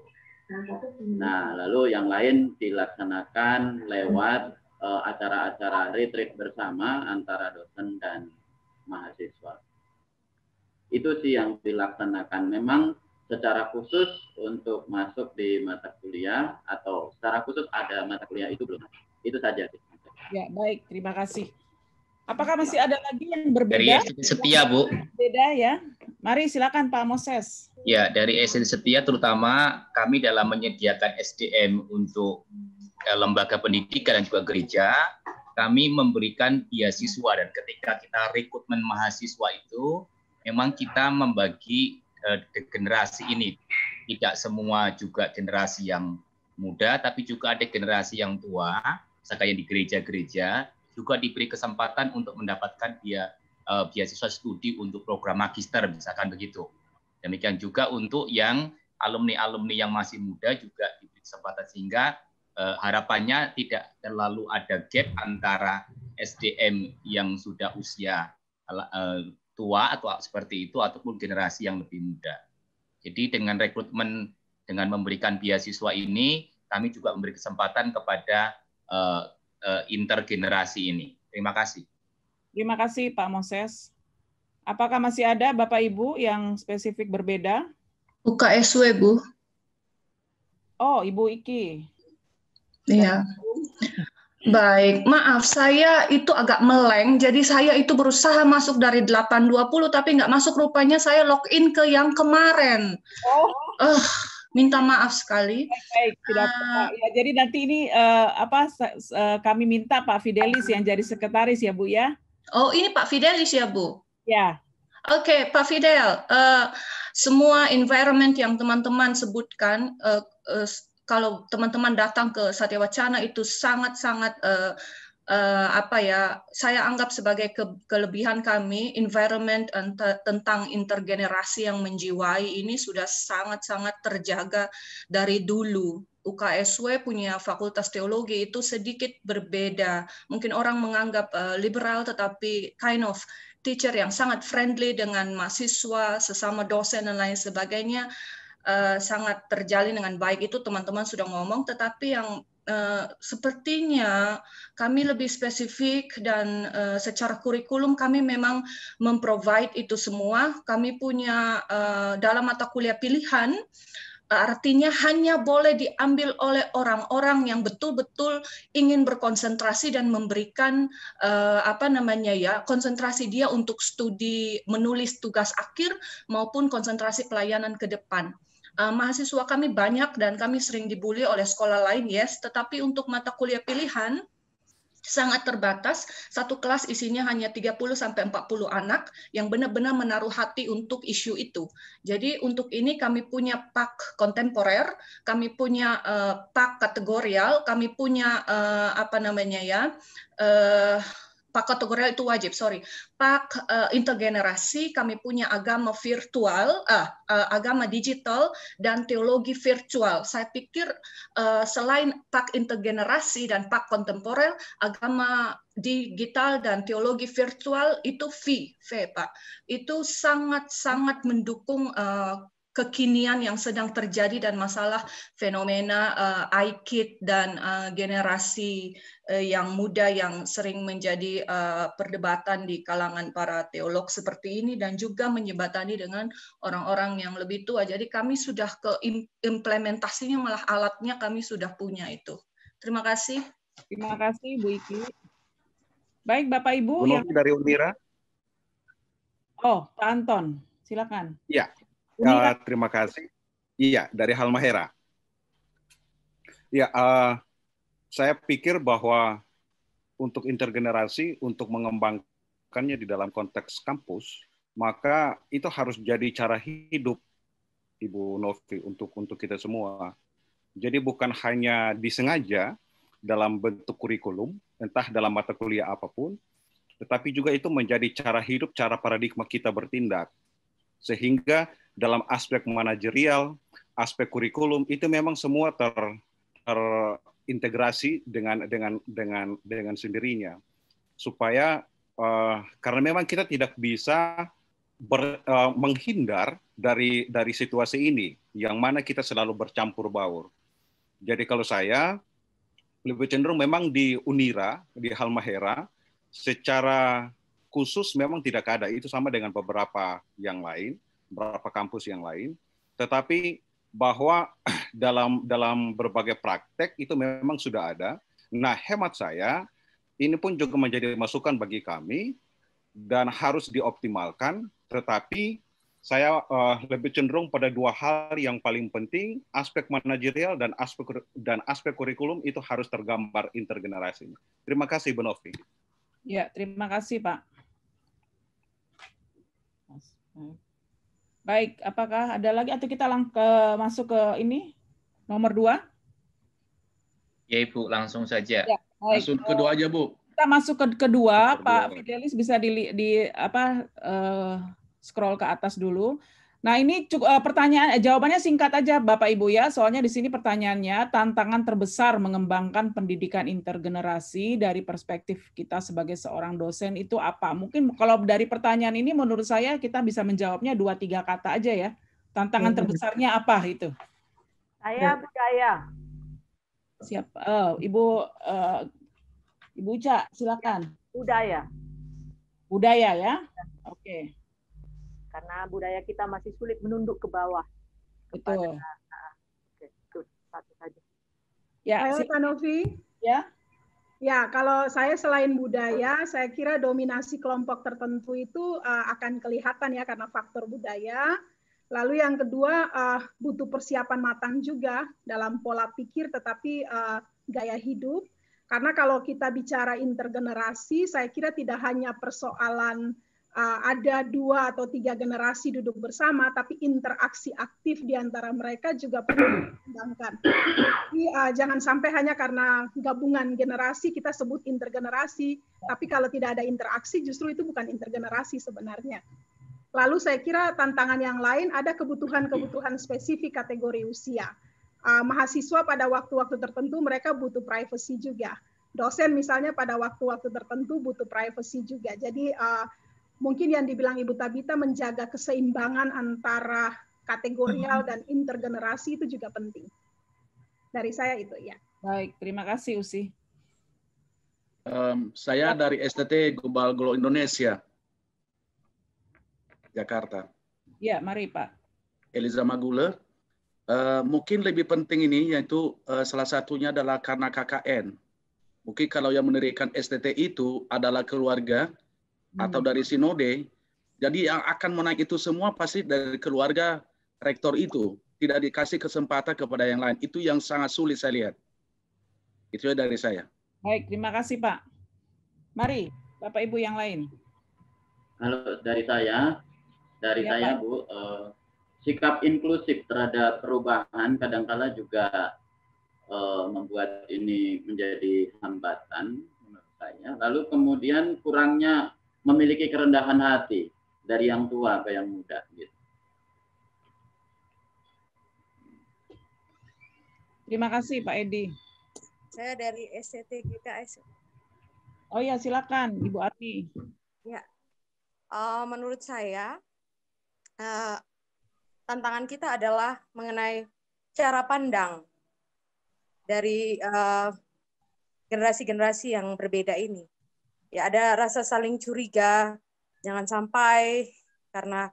Nah, lalu yang lain dilaksanakan lewat acara-acara retreat bersama antara dosen dan mahasiswa. Itu sih yang dilaksanakan. Memang secara khusus untuk masuk di mata kuliah atau secara khusus ada mata kuliah itu belum. Itu saja. Ya, baik. Terima kasih. Apakah masih ada lagi yang berbeda? Dari SD Setia, Bu. Beda ya. Mari silakan Pak Moses. Ya, dari SD Setia terutama kami dalam menyediakan SDM untuk lembaga pendidikan dan juga gereja, kami memberikan beasiswa, dan ketika kita rekrutmen mahasiswa itu memang kita membagi generasi ini. Tidak semua juga generasi yang muda, tapi juga ada generasi yang tua, misalkan di gereja-gereja, juga diberi kesempatan untuk mendapatkan beasiswa studi untuk program magister, misalkan begitu. Demikian juga untuk yang alumni-alumni yang masih muda juga diberi kesempatan, sehingga harapannya tidak terlalu ada gap antara SDM yang sudah usia tua atau seperti itu ataupun generasi yang lebih muda. Jadi dengan rekrutmen, dengan memberikan beasiswa ini, kami juga memberi kesempatan kepada intergenerasi ini. Terima kasih. Terima kasih Pak Moses. Apakah masih ada Bapak Ibu yang spesifik berbeda? UKSW, Bu. Oh, Ibu Iki. Iya. Baik, maaf saya itu agak meleng, jadi saya itu berusaha masuk dari 8.20 tapi nggak masuk, rupanya saya login ke yang kemarin. Minta maaf sekali. Baik, tidak apa. Ya, jadi nanti ini kami minta Pak Fidelis yang jadi sekretaris ya Bu ya. Oh, ini Pak Fidelis ya Bu? Ya. Oke, Pak Fidel, semua environment yang teman-teman sebutkan, kalau teman-teman datang ke Satya Wacana itu sangat-sangat saya anggap sebagai kelebihan kami. Environment tentang intergenerasi yang menjiwai ini sudah sangat-sangat terjaga dari dulu. UKSW punya fakultas teologi itu sedikit berbeda. Mungkin orang menganggap liberal, tetapi kind of teacher yang sangat friendly dengan mahasiswa, sesama dosen dan lain sebagainya. Sangat terjalin dengan baik, itu teman-teman sudah ngomong, tetapi yang sepertinya kami lebih spesifik dan secara kurikulum kami memang memprovide itu semua. Kami punya dalam mata kuliah pilihan, artinya hanya boleh diambil oleh orang-orang yang betul-betul ingin berkonsentrasi dan memberikan konsentrasi dia untuk studi menulis tugas akhir maupun konsentrasi pelayanan ke depan. Mahasiswa kami banyak dan kami sering dibully oleh sekolah lain, yes, tetapi untuk mata kuliah pilihan sangat terbatas. Satu kelas isinya hanya 30-40 anak yang benar-benar menaruh hati untuk isu itu. Jadi untuk ini kami punya pak kontemporer, kami punya pak kategorial, kami punya pak kategorial itu wajib, pak intergenerasi, kami punya agama virtual, agama digital, dan teologi virtual. Saya pikir selain pak intergenerasi dan pak kontemporer, agama digital dan teologi virtual itu Pak. Itu sangat-sangat mendukung kekinian yang sedang terjadi dan masalah fenomena IKID dan generasi yang muda yang sering menjadi perdebatan di kalangan para teolog seperti ini, dan juga menjembatani dengan orang-orang yang lebih tua. Jadi kami sudah ke implementasinya, malah alatnya kami sudah punya itu. Terima kasih. Terima kasih Bu Iki. Baik Bapak Ibu yang dari Unira. Oh, Pak Anton, silakan. Iya. Terima kasih. Iya, dari Halmahera. Ya, saya pikir bahwa untuk intergenerasi, untuk mengembangkannya di dalam konteks kampus, maka itu harus jadi cara hidup, Ibu Novi, untuk kita semua. Jadi bukan hanya disengaja dalam bentuk kurikulum, entah dalam mata kuliah apapun, tetapi juga itu menjadi cara hidup, cara paradigma kita bertindak. Sehingga dalam aspek manajerial, aspek kurikulum itu memang semua terintegrasi dengan sendirinya, supaya karena memang kita tidak bisa menghindar dari situasi ini yang mana kita selalu bercampur baur. Jadi kalau saya lebih cenderung memang di Unira, di Halmahera, secara khusus memang tidak ada, itu sama dengan beberapa yang lain, beberapa kampus yang lain. tetapi bahwa dalam berbagai praktek itu memang sudah ada. Nah, hemat saya ini pun juga menjadi masukan bagi kami dan harus dioptimalkan, tetapi saya lebih cenderung pada dua hal yang paling penting, aspek manajerial dan aspek kurikulum itu harus tergambar intergenerasi. Terima kasih, Bu Novi. Ya, terima kasih, Pak. Baik, apakah ada lagi atau kita masuk ke ini nomor 2? Ya, Ibu, langsung saja. Ya, langsung kedua aja, Bu. Kita masuk ke kedua, Pak Fidelis bisa scroll ke atas dulu. Nah, ini jawabannya singkat aja Bapak Ibu ya, soalnya di sini pertanyaannya tantangan terbesar mengembangkan pendidikan intergenerasi dari perspektif kita sebagai seorang dosen itu apa? Mungkin kalau dari pertanyaan ini menurut saya kita bisa menjawabnya 2-3 kata aja ya. Tantangan terbesarnya apa itu? Saya budaya. Siap. Ibu Uca, silakan. Budaya. Budaya ya? Oke. Karena budaya kita masih sulit menunduk ke bawah. Betul. Itu satu saja. Ya, Pak Novi. Ya. Ya, kalau saya selain budaya, saya kira dominasi kelompok tertentu itu akan kelihatan ya karena faktor budaya. Lalu yang kedua butuh persiapan matang juga dalam pola pikir tetapi gaya hidup. Karena kalau kita bicara intergenerasi, saya kira tidak hanya persoalan ada 2 atau 3 generasi duduk bersama, tapi interaksi aktif di antara mereka juga perlu dikembangkan. Jadi, jangan sampai hanya karena gabungan generasi kita sebut intergenerasi, tapi kalau tidak ada interaksi justru itu bukan intergenerasi sebenarnya. Lalu saya kira tantangan yang lain ada kebutuhan-kebutuhan spesifik kategori usia. Mahasiswa pada waktu-waktu tertentu mereka butuh privacy juga. Dosen misalnya pada waktu-waktu tertentu butuh privacy juga. Jadi mungkin yang dibilang Ibu Tabita menjaga keseimbangan antara kategorial dan intergenerasi itu juga penting. Dari saya itu ya. Baik, terima kasih Usi. Saya dari STT Global Glow Indonesia, Jakarta. Ya, mari Pak. Eliza Magule. Mungkin lebih penting ini yaitu salah satunya adalah karena KKN. Mungkin kalau yang mendirikan STT itu adalah keluarga atau dari sinode, jadi yang akan menaik itu semua pasti dari keluarga rektor itu, tidak dikasih kesempatan kepada yang lain. Itu yang sangat sulit saya lihat. Itu dari saya. Baik, terima kasih Pak. Mari Bapak Ibu yang lain. Kalau dari saya Pak. Bu, sikap inklusif terhadap perubahan kadangkala juga membuat ini menjadi hambatan menurut saya. Lalu kemudian kurangnya memiliki kerendahan hati dari yang tua ke yang muda. Gitu. Terima kasih Pak Edi. Saya dari STT GKS. Oh ya, silakan Ibu Arti. Ya, menurut saya tantangan kita adalah mengenai cara pandang dari generasi-generasi yang berbeda ini. Ya, ada rasa saling curiga, jangan sampai karena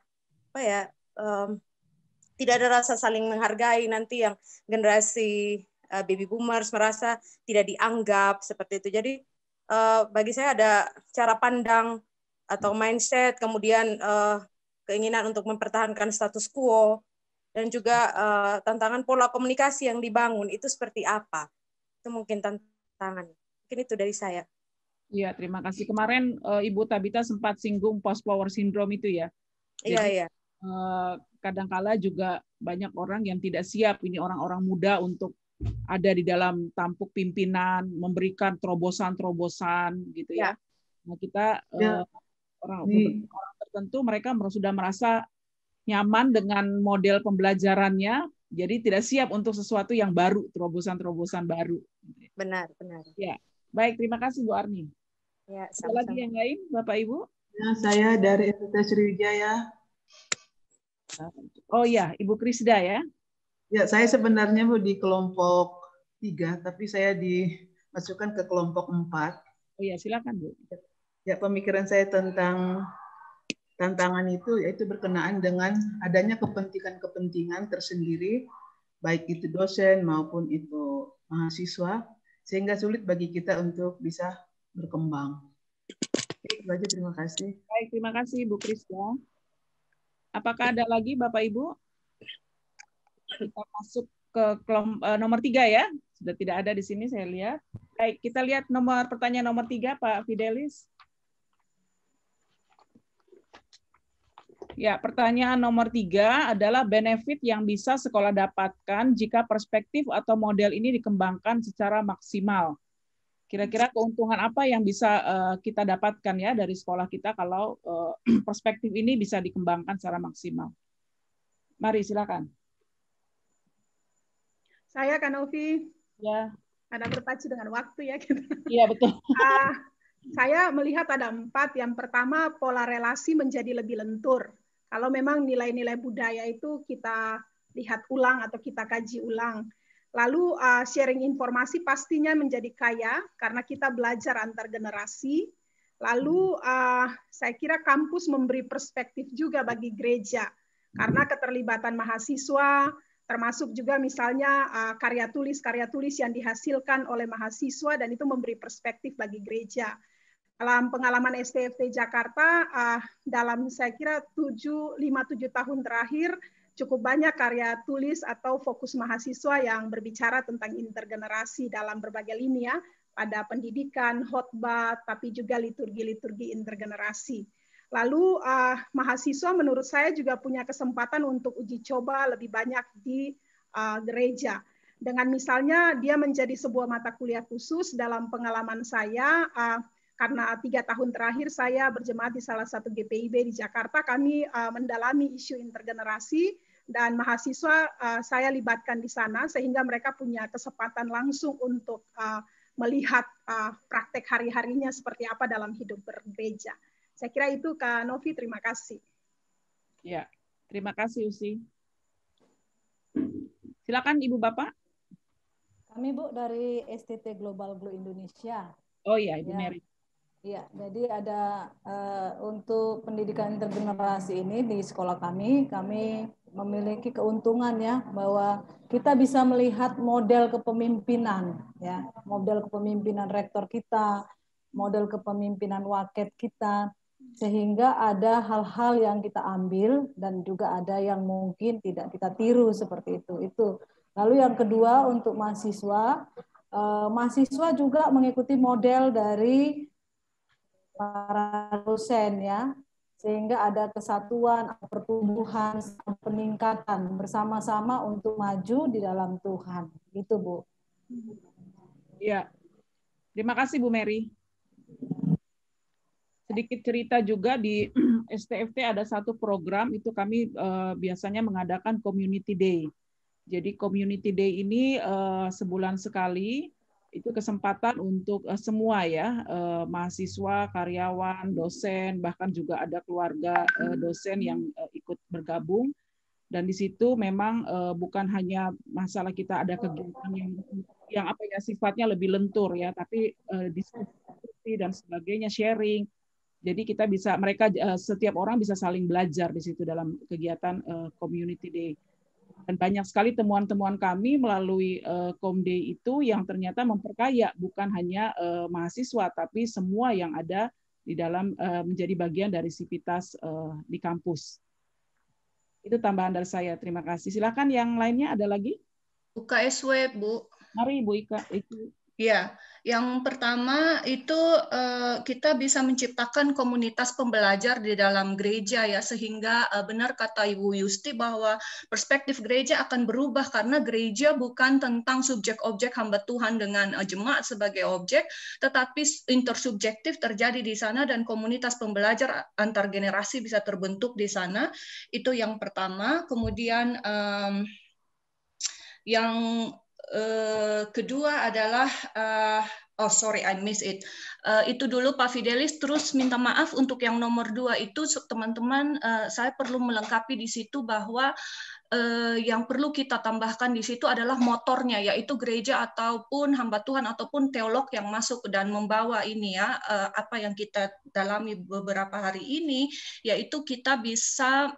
tidak ada rasa saling menghargai, nanti yang generasi baby boomers merasa tidak dianggap seperti itu. Jadi bagi saya ada cara pandang atau mindset, kemudian keinginan untuk mempertahankan status quo, dan juga tantangan pola komunikasi yang dibangun itu seperti apa. Itu mungkin tantangan. Mungkin itu dari saya. Iya, terima kasih. Kemarin Ibu Tabita sempat singgung post-power syndrome itu ya. Iya. Kadangkala juga banyak orang yang tidak siap, ini orang-orang muda untuk ada di dalam tampuk pimpinan, memberikan terobosan-terobosan gitu ya. Nah, kita orang tertentu mereka sudah merasa nyaman dengan model pembelajarannya, jadi tidak siap untuk sesuatu yang baru, terobosan-terobosan baru. Benar. Ya, baik, terima kasih Bu Arni. Ya, sama-sama. Ada lagi yang lain, Bapak Ibu? Ya, saya dari STT Sriwijaya. Oh ya, Ibu Krisda ya? Ya, saya sebenarnya Bu di kelompok 3, tapi saya dimasukkan ke kelompok 4. Oh ya, silakan Bu. Ya, pemikiran saya tentang tantangan itu yaitu berkenaan dengan adanya kepentingan-kepentingan tersendiri, baik itu dosen maupun itu mahasiswa, sehingga sulit bagi kita untuk bisa berkembang. Itu aja, terima kasih. Baik, terima kasih Bu Krisda. Apakah ada lagi Bapak Ibu? Kita masuk ke nomor 3 ya. Sudah tidak ada di sini saya lihat. Baik, kita lihat pertanyaan nomor 3 Pak Fidelis. Ya, pertanyaan nomor 3 adalah benefit yang bisa sekolah dapatkan jika perspektif atau model ini dikembangkan secara maksimal. Kira-kira keuntungan apa yang bisa kita dapatkan ya dari sekolah kita kalau perspektif ini bisa dikembangkan secara maksimal? Mari, silakan. Saya Kak Novi. Ya. Karena berpacu dengan waktu ya. Iya, betul. Saya melihat ada 4. Yang pertama, pola relasi menjadi lebih lentur. Kalau memang nilai-nilai budaya itu kita lihat ulang atau kita kaji ulang. Lalu sharing informasi pastinya menjadi kaya karena kita belajar antar generasi. Lalu saya kira kampus memberi perspektif juga bagi gereja. Karena keterlibatan mahasiswa, termasuk juga misalnya karya tulis yang dihasilkan oleh mahasiswa dan itu memberi perspektif bagi gereja. Dalam pengalaman STFT Jakarta, dalam saya kira 5-7 tahun terakhir, cukup banyak karya tulis atau fokus mahasiswa yang berbicara tentang intergenerasi dalam berbagai lini ya, pada pendidikan, khotbah, tapi juga liturgi-liturgi intergenerasi. Lalu mahasiswa menurut saya juga punya kesempatan untuk uji coba lebih banyak di gereja. Dengan misalnya dia menjadi sebuah mata kuliah khusus dalam pengalaman saya, karena 3 tahun terakhir saya berjemaat di salah satu GPIB di Jakarta, kami mendalami isu intergenerasi dan mahasiswa saya libatkan di sana sehingga mereka punya kesempatan langsung untuk melihat praktek hari-harinya seperti apa dalam hidup bergereja. Saya kira itu Kak Novi, terima kasih. Ya, terima kasih Usi. Silakan Ibu Bapak. Kami Bu dari STT Global Glow Indonesia. Oh iya, Ibu Mary. Iya, jadi ada untuk pendidikan intergenerasi ini di sekolah kami memiliki keuntungan ya bahwa kita bisa melihat model kepemimpinan ya, model kepemimpinan rektor kita, model kepemimpinan waket kita, sehingga ada hal-hal yang kita ambil dan juga ada yang mungkin tidak kita tiru seperti itu. Lalu yang kedua untuk mahasiswa juga mengikuti model dari para dosen ya, sehingga ada kesatuan, pertumbuhan, peningkatan bersama-sama untuk maju di dalam Tuhan. Gitu Bu. Ya, terima kasih Bu Mary. Sedikit cerita juga di STFT ada satu program itu kami biasanya mengadakan Community Day. Jadi Community Day ini sebulan sekali. Itu kesempatan untuk semua ya, mahasiswa, karyawan, dosen, bahkan juga ada keluarga dosen yang ikut bergabung. Dan di situ memang bukan hanya masalah kita ada kegiatan yang apa ya sifatnya lebih lentur ya, tapi diskusi dan sebagainya, sharing. Jadi kita bisa setiap orang bisa saling belajar di situ dalam kegiatan Community Day. Dan banyak sekali temuan-temuan kami melalui Comday itu yang ternyata memperkaya bukan hanya mahasiswa, tapi semua yang ada di dalam menjadi bagian dari sivitas di kampus. Itu tambahan dari saya. Terima kasih. Silakan yang lainnya ada lagi? UKSW, Bu. Mari Bu Ika. Ya, yang pertama itu kita bisa menciptakan komunitas pembelajar di dalam gereja ya, sehingga benar kata Ibu Yusti bahwa perspektif gereja akan berubah karena gereja bukan tentang subjek objek hamba Tuhan dengan jemaat sebagai objek, tetapi intersubjektif terjadi di sana dan komunitas pembelajar antar generasi bisa terbentuk di sana. Itu yang pertama. Kemudian yang kedua adalah sorry, I miss it. Itu dulu Pak Fidelis, terus minta maaf untuk yang nomor 2 itu teman-teman, saya perlu melengkapi di situ bahwa yang perlu kita tambahkan di situ adalah motornya, yaitu gereja ataupun hamba Tuhan ataupun teolog yang masuk dan membawa ini ya, apa yang kita dalami beberapa hari ini, yaitu kita bisa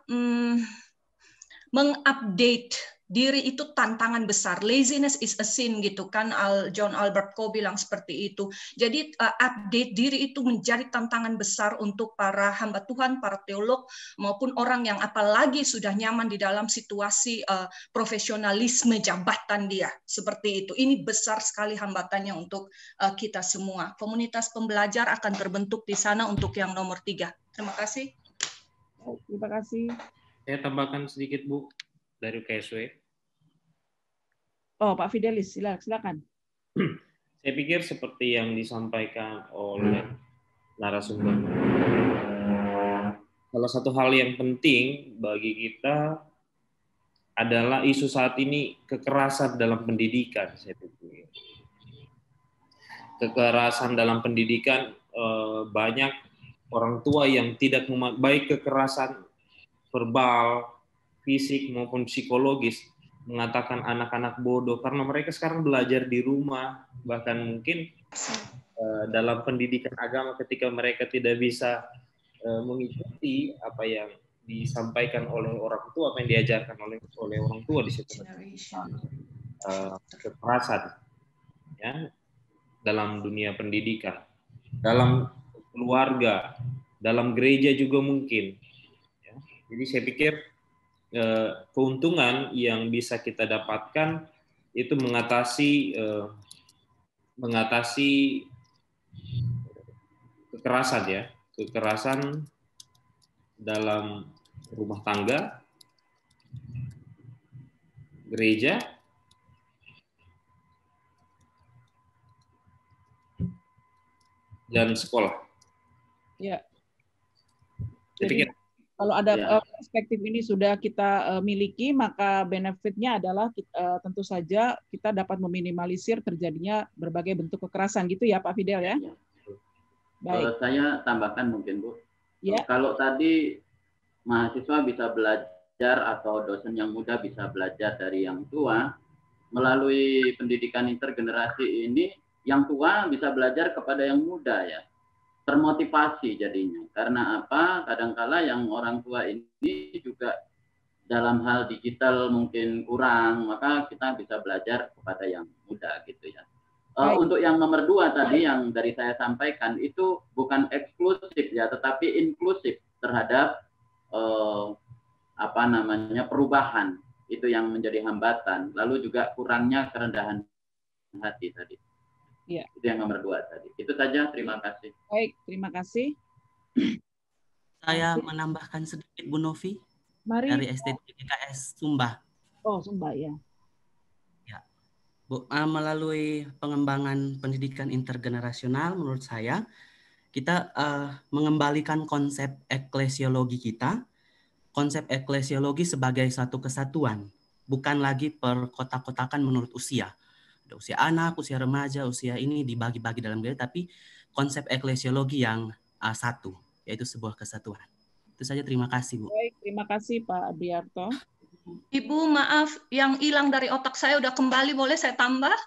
mengupdate diri. Itu tantangan besar. Laziness is a sin gitu kan, John Albert Coe bilang seperti itu. Jadi update diri itu menjadi tantangan besar untuk para hamba Tuhan, para teolog maupun orang yang apalagi sudah nyaman di dalam situasi profesionalisme jabatan dia seperti itu. Ini besar sekali hambatannya untuk kita semua. Komunitas pembelajar akan terbentuk di sana untuk yang nomor 3. Terima kasih. Terima kasih. Saya tambahkan sedikit Bu dari UKSW. Oh, Pak Fidelis, silakan. Saya pikir seperti yang disampaikan oleh narasumber. Salah satu hal yang penting bagi kita adalah isu saat ini kekerasan dalam pendidikan. Saya pikir kekerasan dalam pendidikan, banyak orang tua yang tidak baik kekerasan verbal, fisik maupun psikologis, mengatakan anak-anak bodoh karena mereka sekarang belajar di rumah, bahkan mungkin dalam pendidikan agama ketika mereka tidak bisa mengikuti apa yang disampaikan oleh orang tua, apa yang diajarkan oleh orang tua di situ, kekerasan ya dalam dunia pendidikan, dalam keluarga, dalam gereja juga mungkin ya. Jadi saya pikir keuntungan yang bisa kita dapatkan itu mengatasi kekerasan ya, kekerasan dalam rumah tangga, gereja, dan sekolah. Ya. Jadi kalau ada perspektif ini sudah kita miliki, maka benefitnya adalah tentu saja kita dapat meminimalisir terjadinya berbagai bentuk kekerasan gitu ya Pak Fidel ya. Baik. Saya tambahkan mungkin Bu. Ya. Kalau tadi mahasiswa bisa belajar atau dosen yang muda bisa belajar dari yang tua, melalui pendidikan intergenerasi ini, yang tua bisa belajar kepada yang muda ya. Termotivasi jadinya. Karena apa? Kadangkala yang orang tua ini juga dalam hal digital mungkin kurang, maka kita bisa belajar kepada yang muda gitu ya. Untuk yang nomor 2 tadi yang dari saya sampaikan itu bukan eksklusif ya, tetapi inklusif terhadap perubahan. Itu yang menjadi hambatan. Lalu juga kurangnya kerendahan hati tadi. Ya. Itu yang nomor 2 tadi. Itu saja, terima kasih. Baik, terima kasih. Saya menambahkan sedikit Bu Novi. Mari. Dari STTGKS Sumba. Oh, Sumba ya. Ya. Bu, melalui pengembangan pendidikan intergenerasional menurut saya kita mengembalikan konsep eklesiologi kita, konsep eklesiologi sebagai satu kesatuan, bukan lagi perkotak-kotakan menurut usia. Ada usia anak, usia remaja, usia ini dibagi-bagi dalam gereja, tapi konsep eklesiologi yang satu, yaitu sebuah kesatuan. Itu saja, terima kasih Bu. Baik, terima kasih Pak Adriarto. Ibu, maaf, yang hilang dari otak saya udah kembali, boleh saya tambah?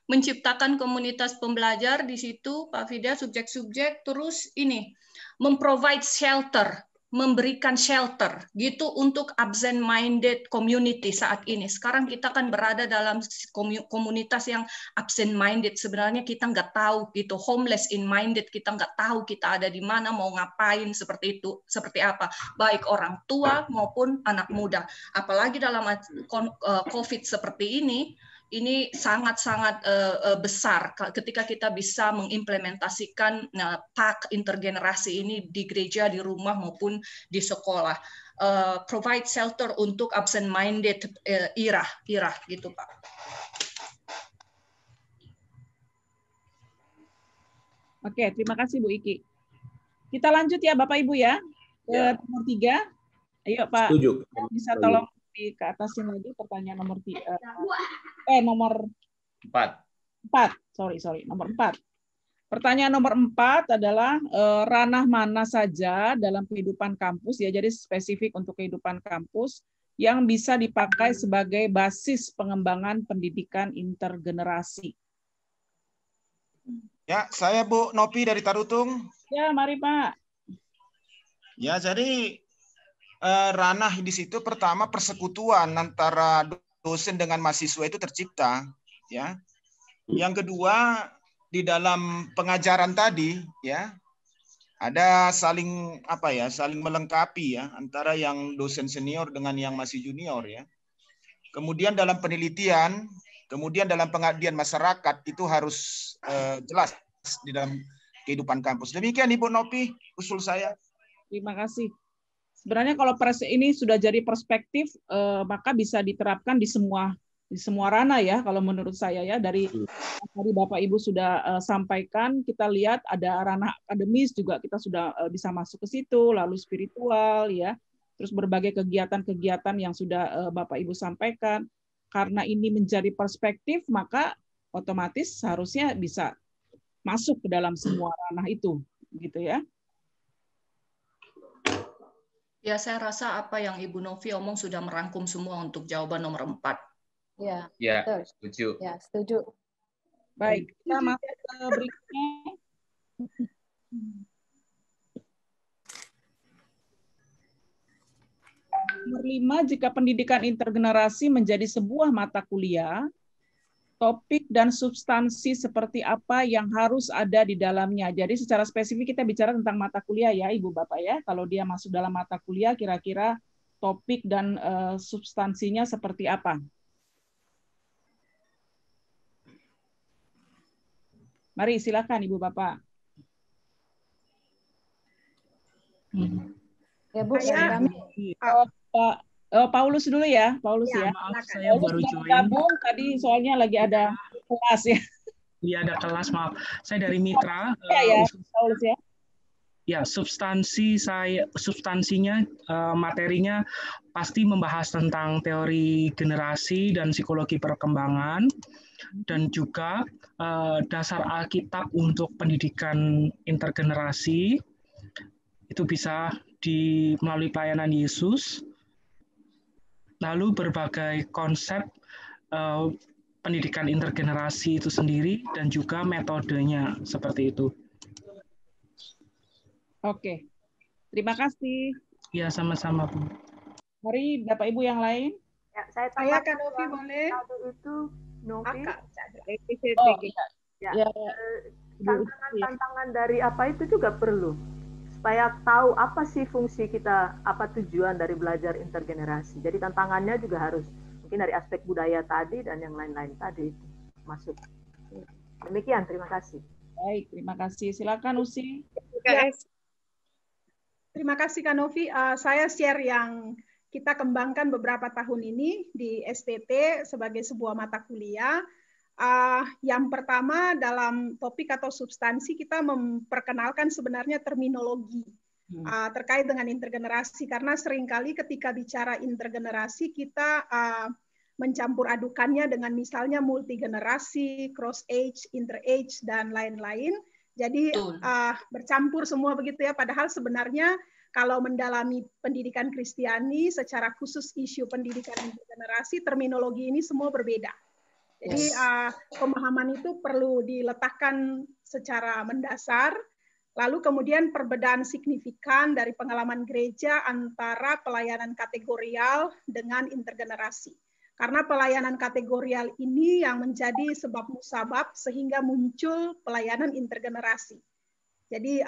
Menciptakan komunitas pembelajar di situ, Pak Fidel, subjek-subjek, terus ini, memprovide shelter, memberikan shelter gitu untuk absent-minded community saat ini. Sekarang kita kan berada dalam komunitas yang absent-minded. Sebenarnya kita nggak tahu gitu, homeless in minded, kita nggak tahu kita ada di mana, mau ngapain, seperti itu, seperti apa. Baik orang tua maupun anak muda. Apalagi dalam COVID seperti ini sangat-sangat besar ketika kita bisa mengimplementasikan PAK intergenerasi ini di gereja, di rumah maupun di sekolah. Provide shelter untuk absent-minded era gitu Pak. Oke, terima kasih Bu Iki. Kita lanjut ya Bapak Ibu ya ke nomor 3. Ayo Pak. Setuju. Bisa tolong ke atasin lagi pertanyaan nomor nomor 4. Sorry, nomor 4. Pertanyaan nomor 4 adalah ranah mana saja dalam kehidupan kampus ya, jadi spesifik untuk kehidupan kampus yang bisa dipakai sebagai basis pengembangan pendidikan intergenerasi? Ya, saya Bu Nopi dari Tarutung. Ya, mari Pak. Ya, jadi ranah di situ pertama persekutuan antara dosen dengan mahasiswa itu tercipta, ya. Yang kedua, di dalam pengajaran tadi, ya, ada saling saling melengkapi ya antara yang dosen senior dengan yang masih junior ya. Kemudian dalam penelitian, kemudian dalam pengabdian masyarakat itu harus jelas di dalam kehidupan kampus. Demikian Ibu Nopi usul saya. Terima kasih. Sebenarnya kalau ini sudah jadi perspektif, maka bisa diterapkan di semua ranah ya, kalau menurut saya ya. Dari tadi Bapak Ibu sudah sampaikan, kita lihat ada ranah akademis juga kita sudah bisa masuk ke situ, lalu spiritual ya, terus berbagai kegiatan-kegiatan yang sudah Bapak Ibu sampaikan. Karena ini menjadi perspektif, maka otomatis seharusnya bisa masuk ke dalam semua ranah itu, gitu ya. Ya, saya rasa apa yang Ibu Novi omong sudah merangkum semua untuk jawaban nomor 4. Ya, setuju. Ya, setuju. Baik, kita masuk ke berikutnya. Nomor 5, jika pendidikan intergenerasi menjadi sebuah mata kuliah, topik dan substansi seperti apa yang harus ada di dalamnya. Jadi secara spesifik kita bicara tentang mata kuliah ya Ibu Bapak ya. Kalau dia masuk dalam mata kuliah, kira-kira topik dan substansinya seperti apa? Mari silakan Ibu Bapak. Ya Bu, kami. Paulus dulu ya, Paulus ya. Maaf, saya baru join. Gabung tadi soalnya lagi ada kelas ya. Iya, ada kelas, maaf. Saya dari Mitra. Ya, Paulus ya. Ya, substansinya, materinya pasti membahas tentang teori generasi dan psikologi perkembangan, dan juga dasar Alkitab untuk pendidikan intergenerasi. Itu bisa melalui pelayanan Yesus. Lalu berbagai konsep pendidikan intergenerasi itu sendiri dan juga metodenya seperti itu. Oke, terima kasih. Ya, sama-sama Bu. Mari Bapak Ibu yang lain. Ya, saya Kak Novi boleh. Itu Novi. Tantangan dari apa itu juga perlu. Supaya tahu apa sih fungsi kita, apa tujuan dari belajar intergenerasi. Jadi tantangannya juga harus mungkin dari aspek budaya tadi dan yang lain-lain tadi itu masuk. Demikian, terima kasih. Baik, terima kasih. Silakan Usi. Ya. Terima kasih Kak Novi. Saya share yang kita kembangkan beberapa tahun ini di STT sebagai sebuah mata kuliah. Yang pertama dalam topik atau substansi kita memperkenalkan sebenarnya terminologi terkait dengan intergenerasi, karena seringkali ketika bicara intergenerasi kita mencampur adukannya dengan misalnya multigenerasi, cross age, inter age dan lain-lain. Jadi bercampur semua begitu ya, padahal sebenarnya kalau mendalami pendidikan Kristiani secara khusus isu pendidikan intergenerasi, terminologi ini semua berbeda. Jadi pemahaman itu perlu diletakkan secara mendasar, lalu kemudian perbedaan signifikan dari pengalaman gereja antara pelayanan kategorial dengan intergenerasi. Karena pelayanan kategorial ini yang menjadi sebab musabab sehingga muncul pelayanan intergenerasi. Jadi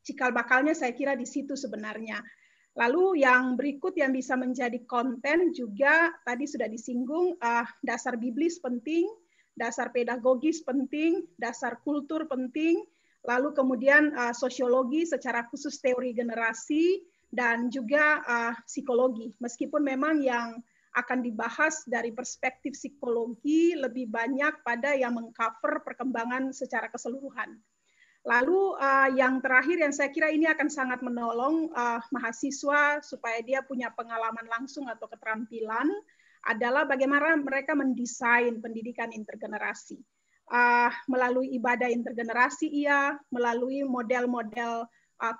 cikal bakalnya saya kira di situ sebenarnya. Lalu yang berikut yang bisa menjadi konten juga tadi sudah disinggung, dasar biblis penting, dasar pedagogis penting, dasar kultur penting, lalu kemudian sosiologi secara khusus teori generasi, dan juga psikologi. Meskipun memang yang akan dibahas dari perspektif psikologi lebih banyak pada yang mengcover perkembangan secara keseluruhan. Lalu yang terakhir yang saya kira ini akan sangat menolong mahasiswa supaya dia punya pengalaman langsung atau keterampilan adalah bagaimana mereka mendesain pendidikan intergenerasi. Melalui ibadah intergenerasi melalui model-model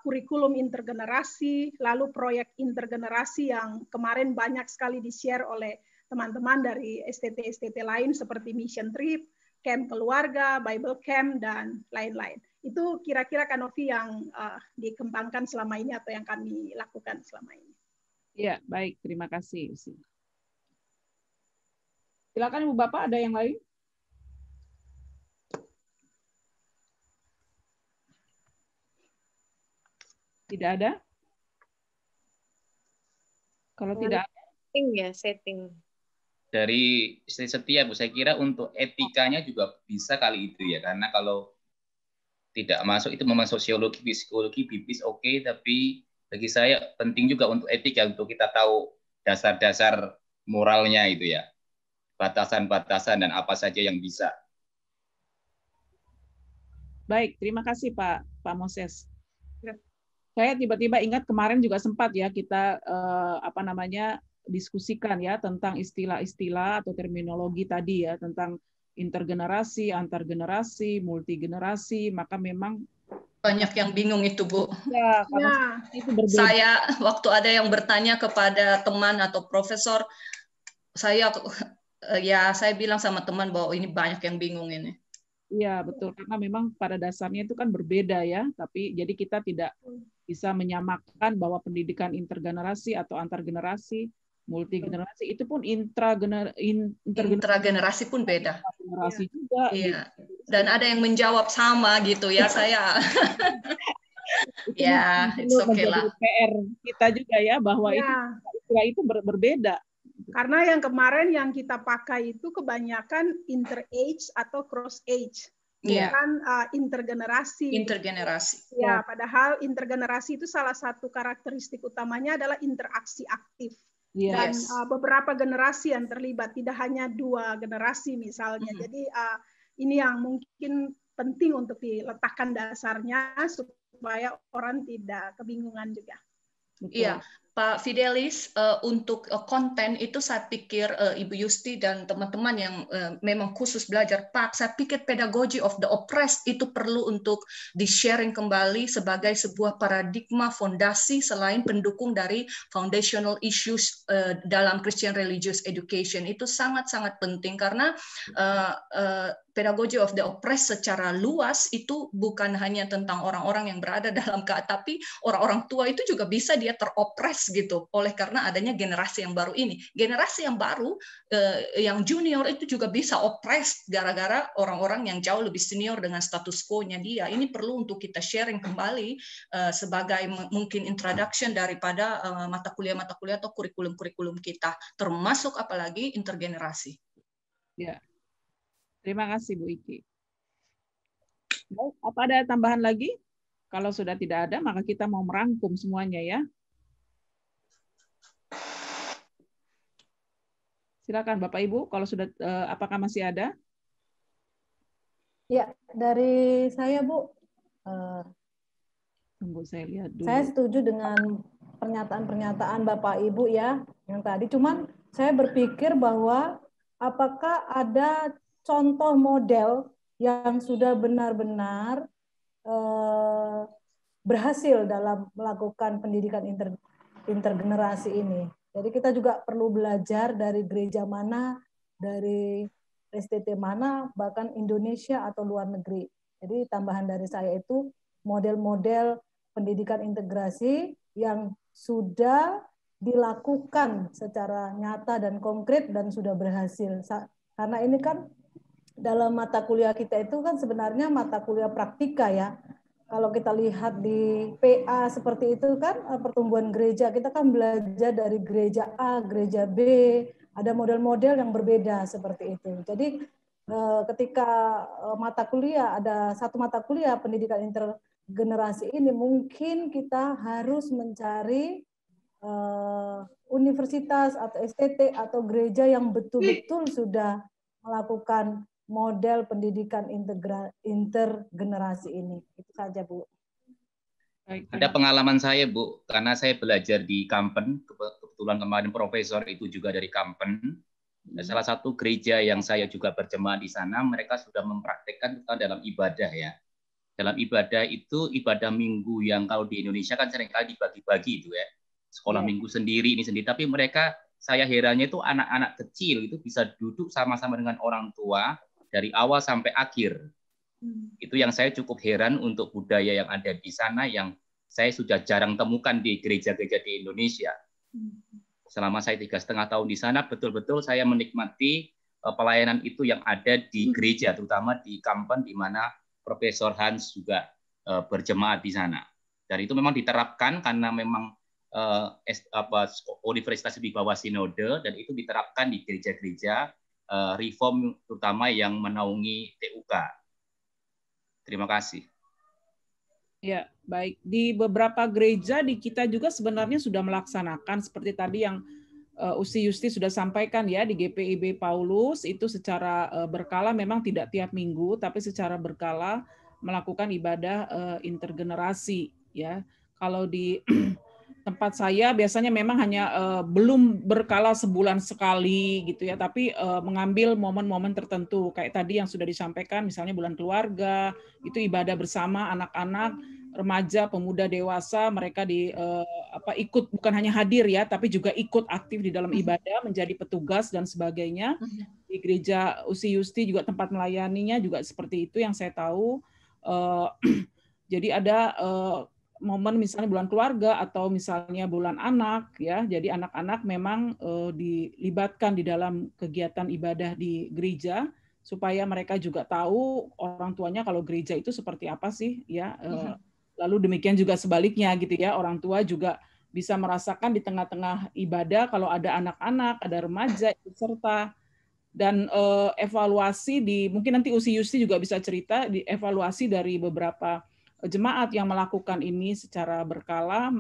kurikulum intergenerasi, lalu proyek intergenerasi yang kemarin banyak sekali di-share oleh teman-teman dari STT-STT lain seperti Mission Trip, Camp Keluarga, Bible Camp, dan lain-lain. Itu kira-kira Kanovi yang dikembangkan selama ini atau yang kami lakukan selama ini. Ya, baik. Terima kasih. Silakan Ibu Bapak, ada yang lain? Tidak ada? Kalau tidak ada, setting. Dari istri setia, Bu, saya kira untuk etikanya juga bisa kali itu ya, karena kalau tidak masuk itu memang sosiologi, psikologi, bibis oke, tapi bagi saya penting juga untuk etika, untuk kita tahu dasar-dasar moralnya itu ya, batasan-batasan dan apa saja yang bisa. Baik, terima kasih Pak Moses. Saya tiba-tiba ingat kemarin juga sempat ya kita diskusikan ya tentang istilah-istilah atau terminologi tadi ya, tentang intergenerasi, antargenerasi, multigenerasi, maka memang banyak yang bingung itu, Bu. Ya, karena itu berbeda. Saya waktu ada yang bertanya kepada teman atau profesor, saya bilang sama teman bahwa ini banyak yang bingung ini. Iya, betul, karena memang pada dasarnya itu kan berbeda ya, tapi jadi kita tidak bisa menyamakan bahwa pendidikan intergenerasi atau antargenerasi, multigenerasi itu pun intragenerasi pun beda. Generasi juga. Iya. Dan ada yang menjawab sama gitu ya, saya. Ya, it's okay lah. PR kita juga ya bahwa istilah itu berbeda. Karena yang kemarin yang kita pakai itu kebanyakan inter-age atau cross-age. Bukan intergenerasi. Intergenerasi. Ya, padahal intergenerasi itu salah satu karakteristik utamanya adalah interaksi aktif. Dan beberapa generasi yang terlibat, tidak hanya 2 generasi misalnya. Jadi ini yang mungkin penting untuk diletakkan dasarnya supaya orang tidak kebingungan juga. Iya, Pak Fidelis, untuk konten itu saya pikir Ibu Yusti dan teman-teman yang memang khusus belajar PAK, saya pikir pedagogy of the oppressed itu perlu untuk di-sharing kembali sebagai sebuah paradigma fondasi selain pendukung dari foundational issues dalam Christian Religious Education. Itu sangat-sangat penting karena pedagogy of the oppressed secara luas itu bukan hanya tentang orang-orang yang berada dalam tapi orang-orang tua itu juga bisa dia teropres gitu oleh karena adanya generasi yang baru ini. Generasi yang baru yang junior itu juga bisa oppressed gara-gara orang-orang yang jauh lebih senior dengan status quo-nya dia. Ini perlu untuk kita sharing kembali sebagai mungkin introduction daripada mata kuliah atau kurikulum-kurikulum kita, termasuk apalagi intergenerasi. Ya. Terima kasih Bu Iki. Baik, apa ada tambahan lagi? Kalau sudah tidak ada, maka kita mau merangkum semuanya ya. Silakan Bapak Ibu, kalau sudah apakah masih ada? Ya, dari saya Bu. Tunggu saya lihat dulu. Saya setuju dengan pernyataan-pernyataan Bapak Ibu ya yang tadi. Cuman saya berpikir bahwa apakah ada contoh model yang sudah benar-benar berhasil dalam melakukan pendidikan intergenerasi ini. Jadi kita juga perlu belajar dari gereja mana, dari STT mana, bahkan Indonesia atau luar negeri. Jadi tambahan dari saya itu model-model pendidikan integrasi yang sudah dilakukan secara nyata dan konkret dan sudah berhasil. Karena ini kan dalam mata kuliah kita itu kan sebenarnya mata kuliah praktika ya. Kalau kita lihat di PA seperti itu kan pertumbuhan gereja, kita kan belajar dari gereja A, gereja B, ada model-model yang berbeda seperti itu. Jadi ketika mata kuliah, ada satu mata kuliah pendidikan intergenerasi ini, mungkin kita harus mencari universitas atau STT atau gereja yang betul-betul sudah melakukan model pendidikan intergenerasi ini. Itu saja, Bu. Ada pengalaman saya, Bu, karena saya belajar di Kampen, kebetulan kemarin profesor itu juga dari Kampen. Salah satu gereja yang saya juga berjemaah di sana, mereka sudah mempraktekkan dalam ibadah ya. Dalam ibadah itu, ibadah minggu yang kalau di Indonesia kan seringkali dibagi-bagi itu ya. Sekolah minggu sendiri, ini sendiri. Tapi mereka, saya herannya itu anak-anak kecil itu bisa duduk sama-sama dengan orang tua dari awal sampai akhir. Itu yang saya cukup heran untuk budaya yang ada di sana yang saya sudah jarang temukan di gereja-gereja di Indonesia. Selama saya 3,5 tahun di sana, betul-betul saya menikmati pelayanan itu yang ada di gereja, terutama di Kampen di mana Profesor Hans juga berjemaat di sana. Dan itu memang diterapkan karena memang universitas di bawah sinode, dan itu diterapkan di gereja-gereja reform terutama yang menaungi TUK. Terima kasih. Ya, baik. Di beberapa gereja di kita juga sebenarnya sudah melaksanakan seperti tadi yang Usi Yusti sudah sampaikan ya, di GPIB Paulus itu secara berkala, memang tidak tiap minggu, tapi secara berkala melakukan ibadah intergenerasi ya. Kalau di tempat saya biasanya memang hanya belum berkala sebulan sekali gitu ya, tapi mengambil momen-momen tertentu kayak tadi yang sudah disampaikan, misalnya bulan keluarga itu ibadah bersama anak-anak, remaja, pemuda, dewasa, mereka ikut, bukan hanya hadir ya, tapi juga ikut aktif di dalam ibadah, menjadi petugas dan sebagainya. Di gereja Usi Yusti juga tempat melayaninya juga seperti itu yang saya tahu. Jadi ada momen misalnya bulan keluarga atau misalnya bulan anak ya, jadi anak-anak memang dilibatkan di dalam kegiatan ibadah di gereja supaya mereka juga tahu orang tuanya kalau gereja itu seperti apa sih ya. Lalu demikian juga sebaliknya gitu ya, orang tua juga bisa merasakan di tengah-tengah ibadah kalau ada anak-anak, ada remaja ikut serta. Dan evaluasi mungkin nanti Usi Yusti juga bisa cerita di evaluasi dari beberapa jemaat yang melakukan ini secara berkala,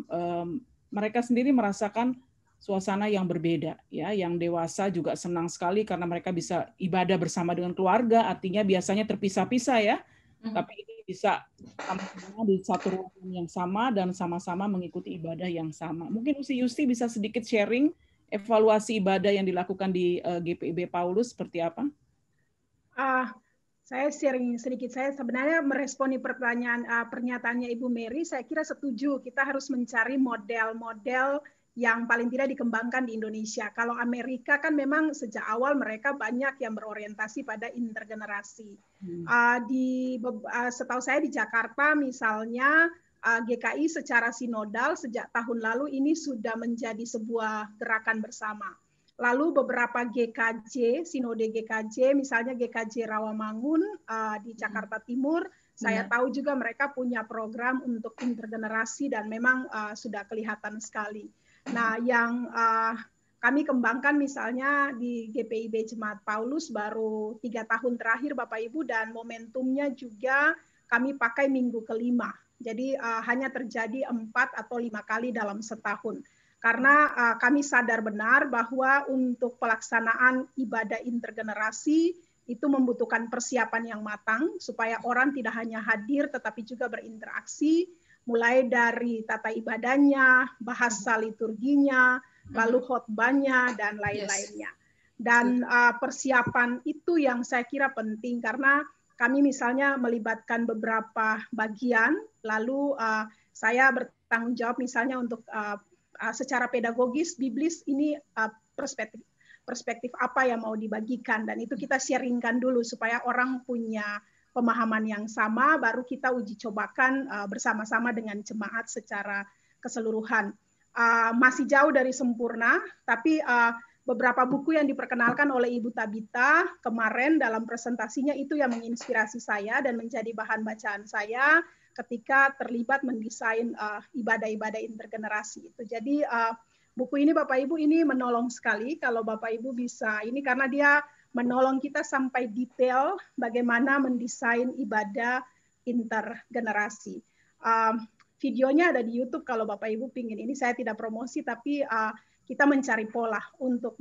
mereka sendiri merasakan suasana yang berbeda ya. Yang dewasa juga senang sekali karena mereka bisa ibadah bersama dengan keluarga, artinya biasanya terpisah-pisah ya. Tapi ini bisa sama-sama di satu ruangan yang sama dan sama-sama mengikuti ibadah yang sama. Mungkin Usi Yusti bisa sedikit sharing evaluasi ibadah yang dilakukan di GPIB Paulus seperti apa? Saya sharing sedikit. Saya sebenarnya meresponi pernyataannya Ibu Mary. Saya kira setuju. Kita harus mencari model-model yang paling tidak dikembangkan di Indonesia. Kalau Amerika kan memang sejak awal mereka banyak yang berorientasi pada intergenerasi. Setahu saya di Jakarta misalnya GKI secara sinodal sejak tahun lalu ini sudah menjadi sebuah gerakan bersama. Lalu beberapa GKJ, sinode GKJ, misalnya GKJ Rawamangun di Jakarta Timur, saya tahu juga mereka punya program untuk intergenerasi dan memang sudah kelihatan sekali. Nah, yang kami kembangkan misalnya di GPIB Jemaat Paulus baru 3 tahun terakhir Bapak Ibu, dan momentumnya juga kami pakai minggu kelima. Jadi hanya terjadi 4 atau 5 kali dalam setahun. Karena kami sadar benar bahwa untuk pelaksanaan ibadah intergenerasi itu membutuhkan persiapan yang matang supaya orang tidak hanya hadir tetapi juga berinteraksi, mulai dari tata ibadahnya, bahasa liturginya, lalu khotbahnya, dan lain-lainnya. Dan persiapan itu yang saya kira penting karena kami misalnya melibatkan beberapa bagian, lalu saya bertanggung jawab misalnya untuk secara pedagogis, biblis ini perspektif apa yang mau dibagikan, dan itu kita sharingkan dulu supaya orang punya pemahaman yang sama, baru kita uji cobakan bersama-sama dengan jemaat secara keseluruhan. Masih jauh dari sempurna, tapi beberapa buku yang diperkenalkan oleh Ibu Tabita kemarin dalam presentasinya itu yang menginspirasi saya dan menjadi bahan bacaan saya ketika terlibat mendesain ibadah-ibadah intergenerasi itu. Jadi buku ini Bapak Ibu ini menolong sekali kalau Bapak Ibu bisa ini, karena dia menolong kita sampai detail bagaimana mendesain ibadah intergenerasi. Videonya ada di YouTube kalau Bapak Ibu pingin. Ini saya tidak promosi, tapi kita mencari pola untuk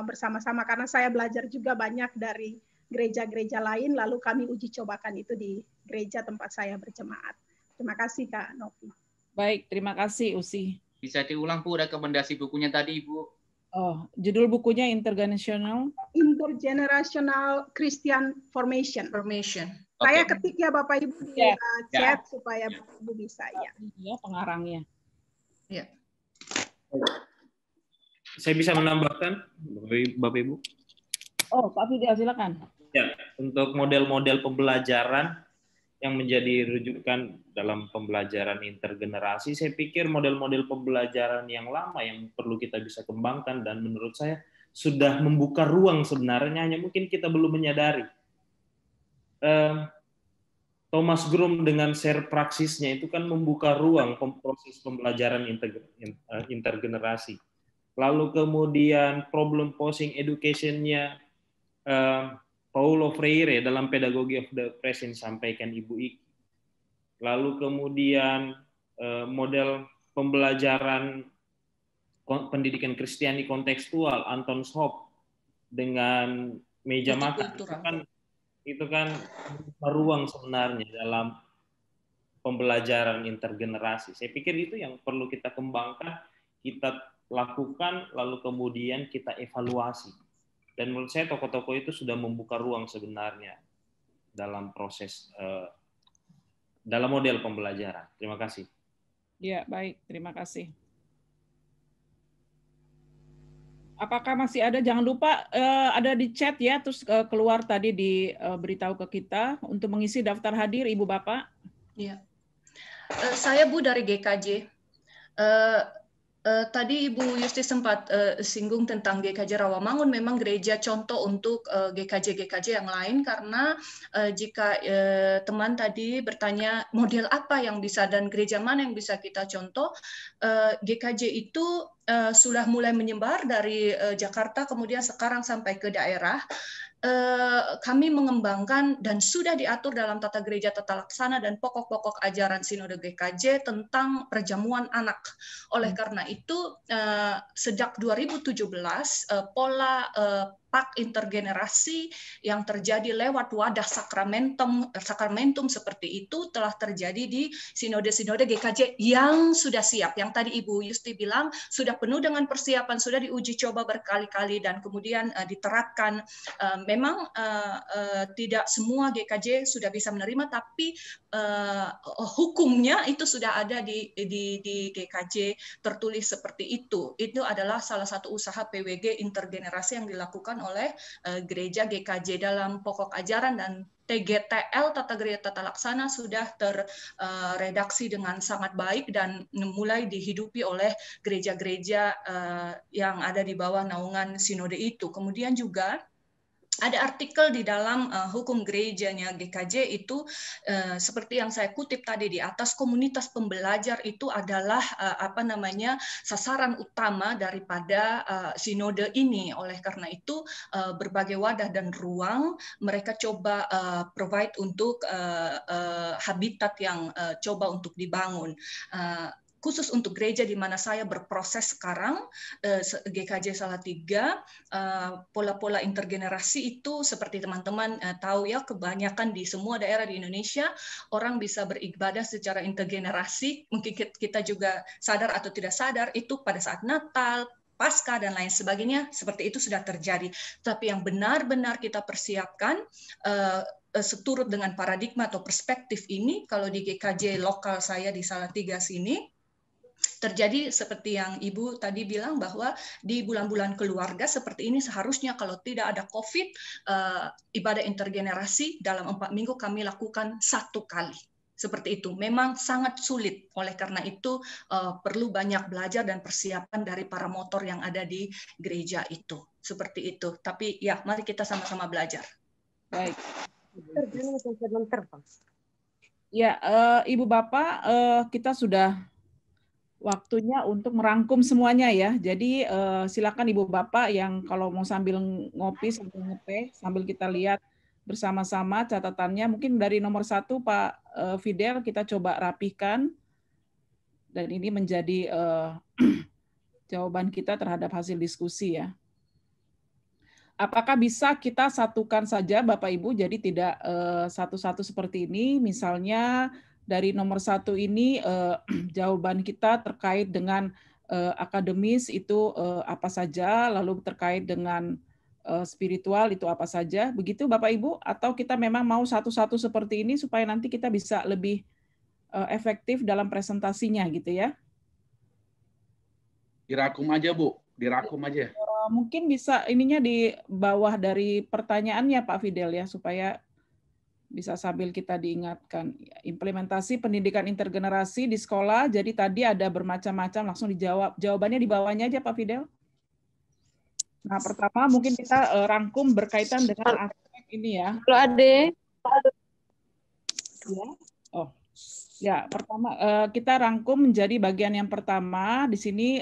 bersama-sama, karena saya belajar juga banyak dari gereja-gereja lain, lalu kami uji cobakan itu di gereja tempat saya berjemaat. Terima kasih Kak Novi. Baik, terima kasih Usi. Bisa diulang Bu rekomendasi bukunya tadi Ibu? Oh, judul bukunya Intergenerational Christian Formation. Okay. Saya ketik ya Bapak Ibu di chat supaya Bapak Ibu bisa ya. Ya, pengarangnya. Ya. Saya bisa menambahkan, Bapak Ibu? Oh, Pak Fidel, silakan. Ya, untuk model-model pembelajaran yang menjadi rujukan dalam pembelajaran intergenerasi, saya pikir model-model pembelajaran yang lama yang perlu kita bisa kembangkan dan menurut saya sudah membuka ruang sebenarnya, hanya mungkin kita belum menyadari. Thomas Groom dengan share praksisnya itu kan membuka ruang proses pembelajaran intergenerasi. Lalu kemudian problem posing education-nya Paulo Freire dalam Pedagogy of the Present sampaikan Ibu Iki. Lalu kemudian model pembelajaran pendidikan Kristiani kontekstual Anton Schoop dengan meja makan itu kan ruang sebenarnya dalam pembelajaran intergenerasi. Saya pikir itu yang perlu kita kembangkan, kita lakukan, lalu kemudian kita evaluasi. Dan menurut saya tokoh-tokoh itu sudah membuka ruang sebenarnya dalam proses, dalam model pembelajaran. Terima kasih. Ya, baik. Terima kasih. Apakah masih ada? Jangan lupa ada di chat ya, terus keluar tadi diberitahu ke kita untuk mengisi daftar hadir, Ibu Bapak. Iya. Saya Bu dari GKJ. Tadi Ibu Yusti sempat singgung tentang GKJ Rawamangun, memang gereja contoh untuk GKJ-GKJ yang lain, karena jika teman tadi bertanya model apa yang bisa dan gereja mana yang bisa kita contoh, GKJ itu sudah mulai menyebar dari Jakarta, kemudian sekarang sampai ke daerah. Kami mengembangkan dan sudah diatur dalam tata gereja tata laksana dan pokok-pokok ajaran Sinode GKJ tentang perjamuan anak. Oleh karena itu, sejak 2017 pola pak intergenerasi yang terjadi lewat wadah sakramentum seperti itu telah terjadi di sinode-sinode GKJ yang sudah siap. Yang tadi Ibu Yusti bilang sudah penuh dengan persiapan, sudah diuji coba berkali-kali dan kemudian diterapkan. Memang tidak semua GKJ sudah bisa menerima, tapi hukumnya itu sudah ada di GKJ tertulis seperti itu. Itu adalah salah satu usaha PWG intergenerasi yang dilakukan oleh gereja GKJ dalam pokok ajaran, dan TGTL Tata Gereja Tata Laksana sudah terredaksi dengan sangat baik dan mulai dihidupi oleh gereja-gereja yang ada di bawah naungan sinode itu. Kemudian juga ada artikel di dalam hukum gerejanya GKJ itu seperti yang saya kutip tadi di atas, komunitas pembelajar itu adalah sasaran utama daripada sinode ini. Oleh karena itu berbagai wadah dan ruang mereka coba provide untuk habitat yang coba untuk dibangun. Khusus untuk gereja di mana saya berproses sekarang, GKJ Salatiga, pola-pola intergenerasi itu seperti teman-teman tahu ya, kebanyakan di semua daerah di Indonesia orang bisa beribadah secara intergenerasi. Mungkin kita juga sadar atau tidak sadar itu pada saat Natal, Paskah dan lain sebagainya, seperti itu sudah terjadi. Tapi yang benar-benar kita persiapkan seturut dengan paradigma atau perspektif ini, kalau di GKJ lokal saya di Salatiga sini, terjadi seperti yang Ibu tadi bilang bahwa di bulan-bulan keluarga seperti ini seharusnya kalau tidak ada COVID, ibadah intergenerasi dalam 4 minggu kami lakukan 1 kali. Seperti itu. Memang sangat sulit. Oleh karena itu perlu banyak belajar dan persiapan dari para motor yang ada di gereja itu. Seperti itu. Tapi ya, mari kita sama-sama belajar. Baik. Ya, Ibu Bapak, kita sudah waktunya untuk merangkum semuanya ya. Jadi silakan Ibu Bapak yang kalau mau sambil ngopi, sambil ngeteh, sambil kita lihat bersama-sama catatannya. Mungkin dari nomor 1 Pak Fidel kita coba rapihkan. Dan ini menjadi jawaban kita terhadap hasil diskusi ya. Apakah bisa kita satukan saja Bapak Ibu, jadi tidak satu-satu seperti ini. Misalnya dari nomor 1 ini jawaban kita terkait dengan akademis itu apa saja, lalu terkait dengan spiritual itu apa saja, begitu Bapak Ibu? Atau kita memang mau satu-satu seperti ini supaya nanti kita bisa lebih efektif dalam presentasinya gitu ya? Dirakum aja Bu, dirakum aja. Mungkin bisa ininya di bawah dari pertanyaannya Pak Fidel ya, supaya bisa sambil kita diingatkan. Implementasi pendidikan intergenerasi di sekolah, jadi tadi ada bermacam-macam, langsung dijawab. Jawabannya di bawahnya aja Pak Fidel. Nah, pertama mungkin kita rangkum berkaitan dengan aspek ini ya. Halo Ade. Ya. Oh, ya. Pertama kita rangkum menjadi bagian yang pertama di sini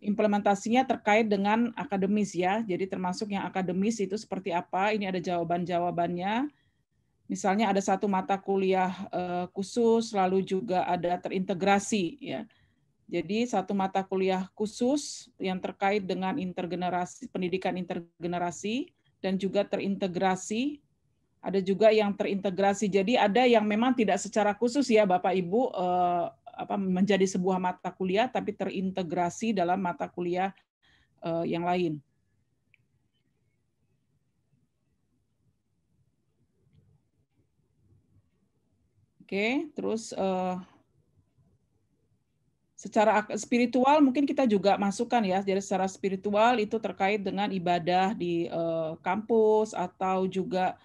implementasinya terkait dengan akademis ya. Jadi termasuk yang akademis itu seperti apa? Ini ada jawaban-jawabannya. Misalnya ada satu mata kuliah khusus, lalu juga ada terintegrasi ya. Jadi satu mata kuliah khusus yang terkait dengan intergenerasi, pendidikan intergenerasi, dan juga terintegrasi. Ada juga yang terintegrasi. Jadi ada yang memang tidak secara khusus ya Bapak Ibu menjadi sebuah mata kuliah, tapi terintegrasi dalam mata kuliah yang lain. Oke, terus secara spiritual mungkin kita juga masukkan ya. Jadi secara spiritual itu terkait dengan ibadah di kampus atau juga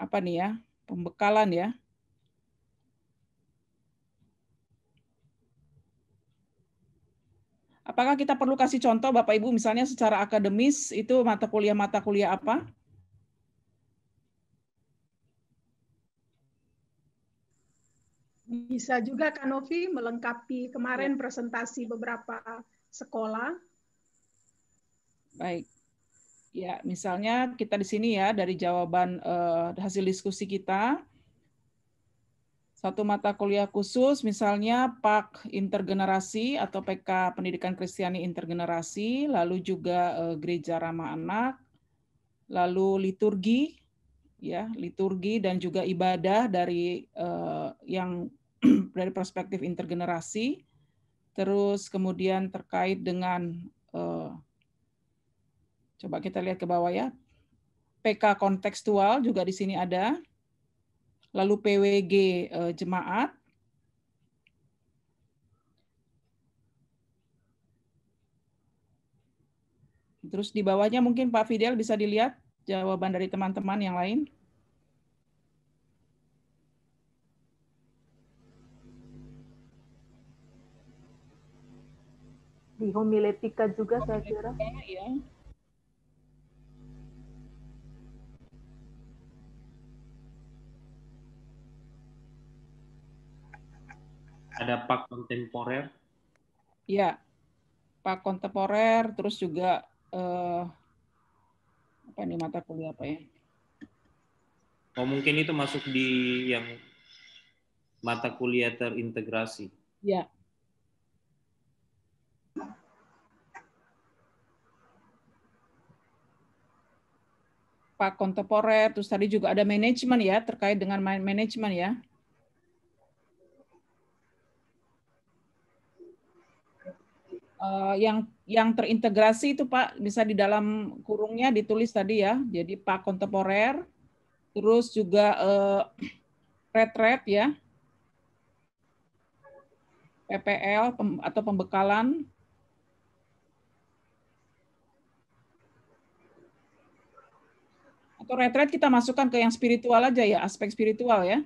apa nih ya, pembekalan ya. Apakah kita perlu kasih contoh Bapak Ibu misalnya secara akademis itu mata kuliah apa? Bisa juga Kak Novi melengkapi kemarin presentasi beberapa sekolah. Baik. Ya, misalnya kita di sini ya dari jawaban hasil diskusi kita. Satu mata kuliah khusus misalnya PAK Intergenerasi atau PK Pendidikan Kristiani Intergenerasi, lalu juga Gereja Ramah Anak, lalu liturgi ya, liturgi dan juga ibadah dari yang dari perspektif intergenerasi. Terus kemudian terkait dengan coba kita lihat ke bawah ya. PK kontekstual juga di sini ada. Lalu PWG jemaat. Terus di bawahnya mungkin Pak Fidel bisa dilihat jawaban dari teman-teman yang lain. Di homiletika juga saya kira. Ya. Ada PAK kontemporer. Ya, PAK kontemporer, terus juga apa nih mata kuliah apa ya? Oh mungkin itu masuk di yang mata kuliah terintegrasi. Ya. PAK kontemporer, terus tadi juga ada manajemen ya, terkait dengan manajemen ya. Yang terintegrasi itu Pak bisa di dalam kurungnya ditulis tadi ya, jadi PAK kontemporer, terus juga retret ya, PPL atau pembekalan, atau retret kita masukkan ke yang spiritual aja ya, aspek spiritual ya.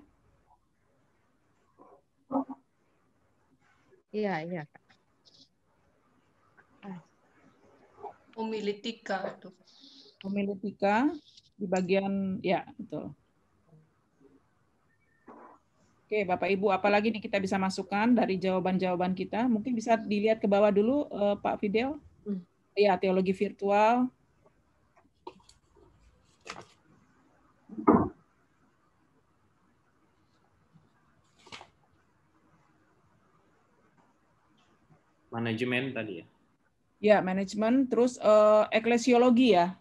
Iya, iya. Homiletika tuh. Homiletika di bagian ya betul. Oke Bapak Ibu, apalagi nih kita bisa masukkan dari jawaban-jawaban kita? Mungkin bisa dilihat ke bawah dulu Pak Fidel. Ya, teologi virtual. Manajemen tadi ya. Ya, manajemen, terus eklesiologi ya.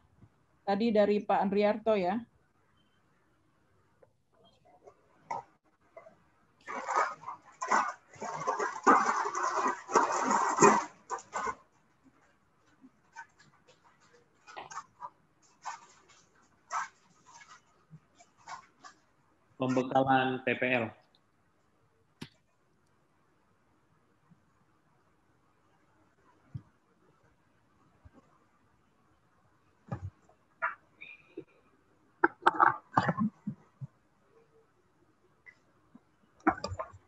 Tadi dari Pak Andriarto ya. pembekalan PPL.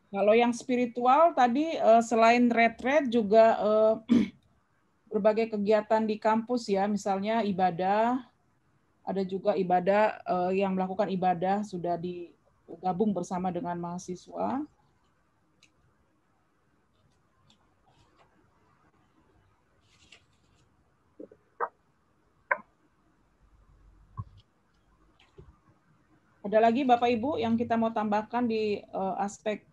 Kalau yang spiritual tadi selain retreat juga berbagai kegiatan di kampus ya, misalnya ibadah, ada juga ibadah yang melakukan ibadah sudah digabung bersama dengan mahasiswa. Ada lagi Bapak Ibu yang kita mau tambahkan di aspek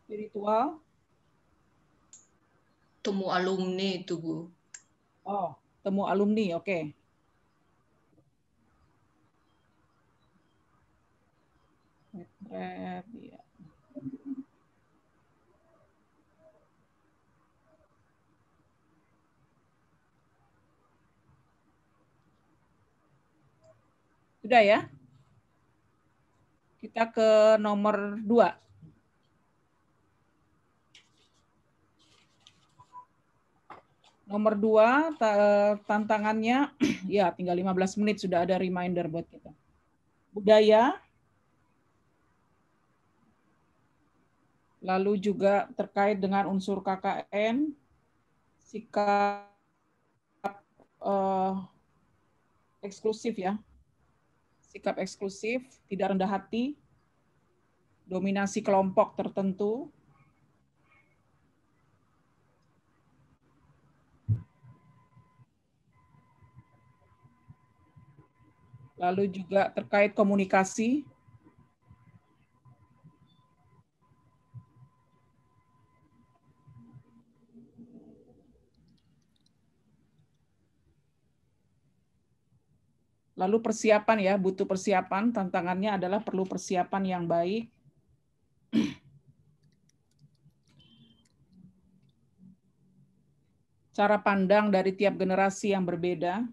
spiritual? Temu alumni itu, Bu. Oh, temu alumni, oke. Ya. Sudah ya? Kita ke nomor 2. Nomor 2, tantangannya, ya tinggal 15 menit sudah ada reminder buat kita. Budaya, lalu juga terkait dengan unsur KKN, sikap eksklusif ya, sikap eksklusif, tidak rendah hati, dominasi kelompok tertentu, lalu juga terkait komunikasi, lalu persiapan ya, butuh persiapan, tantangannya adalah perlu persiapan yang baik. Cara pandang dari tiap generasi yang berbeda.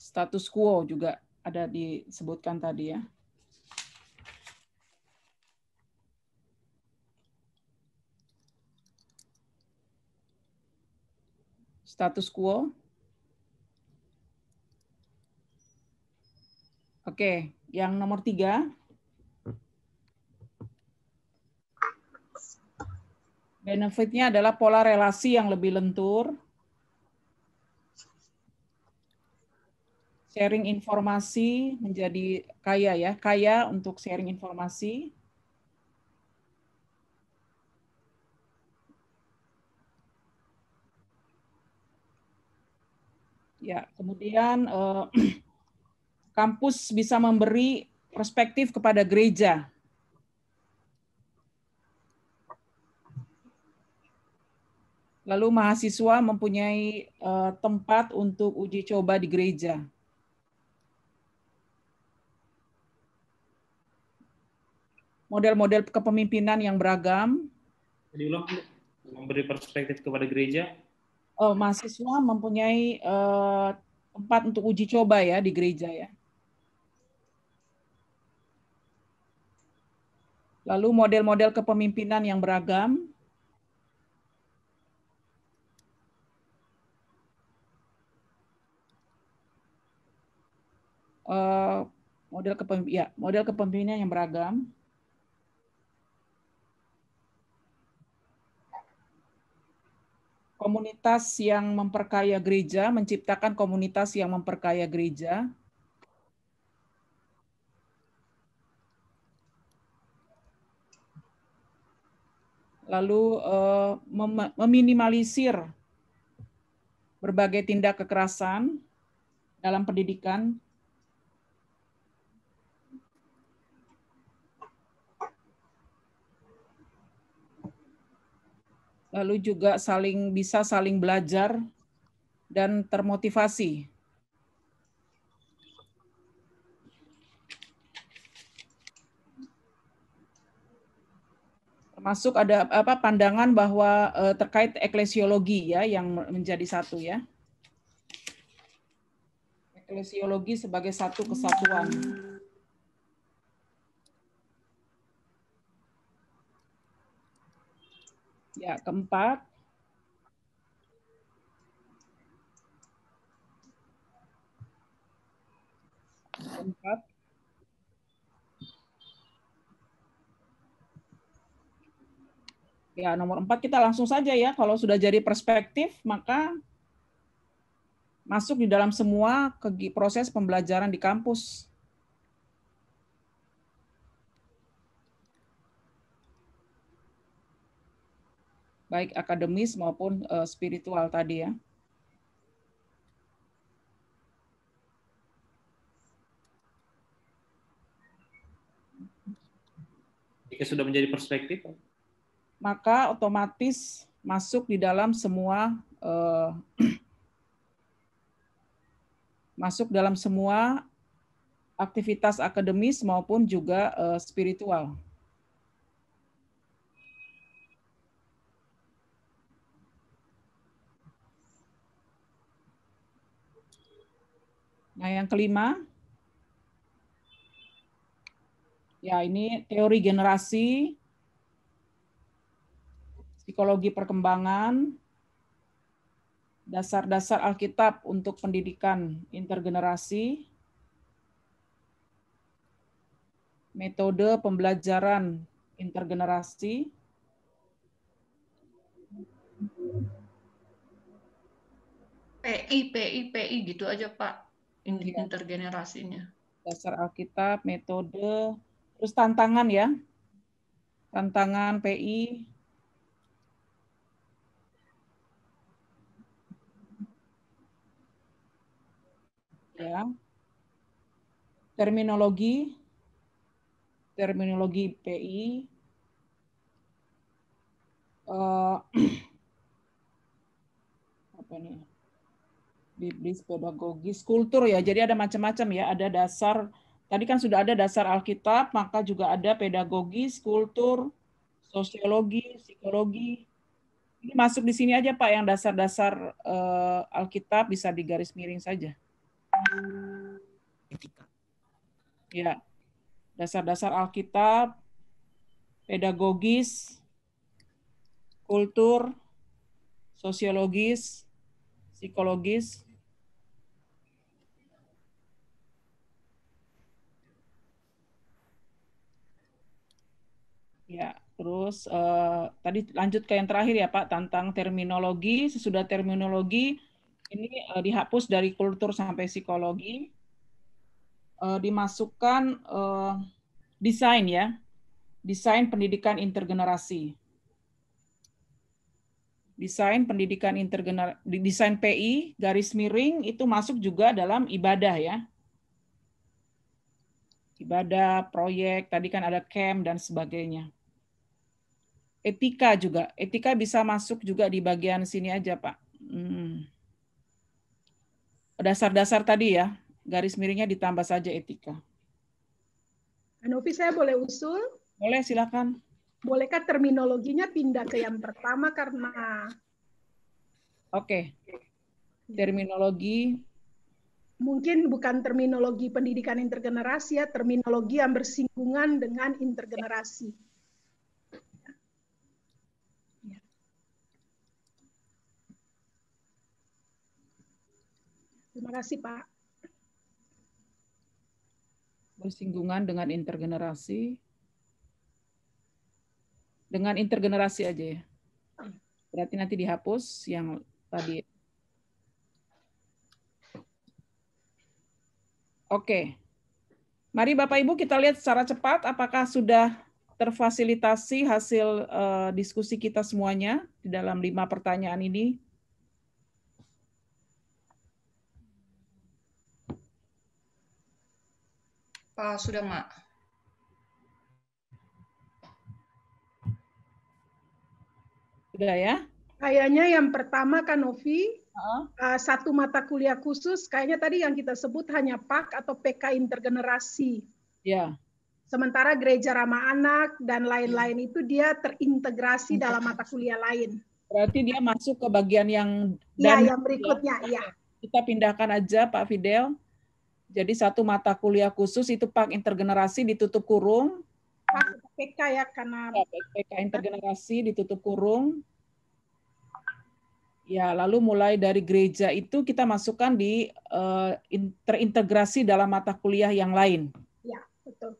Status quo juga ada disebutkan tadi ya. Status quo. Oke, yang nomor 3. Benefitnya adalah pola relasi yang lebih lentur. Sharing informasi menjadi kaya ya, kaya untuk sharing informasi. Ya, kemudian kampus bisa memberi perspektif kepada gereja. Lalu mahasiswa mempunyai tempat untuk uji coba di gereja. Model-model kepemimpinan yang beragam. Diulang, memberi perspektif kepada gereja. Mahasiswa mempunyai tempat untuk uji coba ya di gereja ya. Lalu model-model kepemimpinan yang beragam. Model kepemimpinan yang beragam. Komunitas yang memperkaya gereja, menciptakan komunitas yang memperkaya gereja. Lalu meminimalisir berbagai tindak kekerasan dalam pendidikan. Lalu juga bisa saling belajar dan termotivasi. Termasuk ada pandangan bahwa terkait eklesiologi ya yang menjadi satu ya. Eklesiologi sebagai satu kesatuan. Ya, keempat. Keempat. Ya, nomor 4 kita langsung saja ya. Kalau sudah jadi perspektif, maka masuk di dalam semua proses pembelajaran di kampus. Baik akademis maupun spiritual tadi ya. Jika sudah menjadi perspektif, maka otomatis masuk di dalam semua masuk dalam semua aktivitas akademis maupun juga spiritual. Nah, yang kelima, ya ini teori generasi, psikologi perkembangan, dasar-dasar Alkitab untuk pendidikan intergenerasi, metode pembelajaran intergenerasi, PI gitu aja Pak, intergenerasinya. Dasar Alkitab, metode, terus tantangan ya, tantangan PI, ya, terminologi PI, apa nih, biblis, pedagogis, kultur ya. Jadi ada macam-macam ya. Ada dasar, tadi kan sudah ada dasar Alkitab, maka juga ada pedagogis, kultur, sosiologi, psikologi. Ini masuk di sini aja Pak, yang dasar-dasar Alkitab bisa digaris miring saja. Etika. Ya, dasar-dasar Alkitab, pedagogis, kultur, sosiologis, psikologis. Ya, terus tadi lanjut ke yang terakhir ya Pak, tentang terminologi. Sesudah terminologi, ini dihapus dari kultur sampai psikologi. Dimasukkan desain ya, desain pendidikan intergenerasi. Desain pendidikan intergenerasi, desain PI, garis miring, itu masuk juga dalam ibadah ya. Ibadah, proyek, tadi kan ada camp dan sebagainya. Etika juga, etika bisa masuk juga di bagian sini aja Pak. Dasar-dasar tadi ya, garis miringnya ditambah saja etika. Novi, saya boleh usul? Boleh, silakan. Bolehkah terminologinya pindah ke yang pertama karena... Oke. Terminologi. Mungkin bukan terminologi pendidikan intergenerasi ya, terminologi yang bersinggungan dengan intergenerasi. Terima kasih, Pak. Bersinggungan dengan intergenerasi. Dengan intergenerasi aja ya. Berarti nanti dihapus yang tadi. Oke. Mari Bapak Ibu kita lihat secara cepat apakah sudah terfasilitasi hasil diskusi kita semuanya di dalam 5 pertanyaan ini. Pak, sudah nggak? Sudah ya? Kayaknya yang pertama kan Novi, satu mata kuliah khusus, kayaknya tadi yang kita sebut hanya PAK atau PK intergenerasi. Ya. Sementara gereja ramah anak dan lain-lain itu dia terintegrasi dalam mata kuliah lain. Berarti dia masuk ke bagian yang yang berikutnya, ya. Kita pindahkan aja Pak Fidel. Jadi satu mata kuliah khusus itu PAK intergenerasi ditutup kurung, PK ya, karena PK intergenerasi ditutup kurung. Ya, lalu mulai dari gereja itu kita masukkan di terintegrasi dalam mata kuliah yang lain. Ya, betul.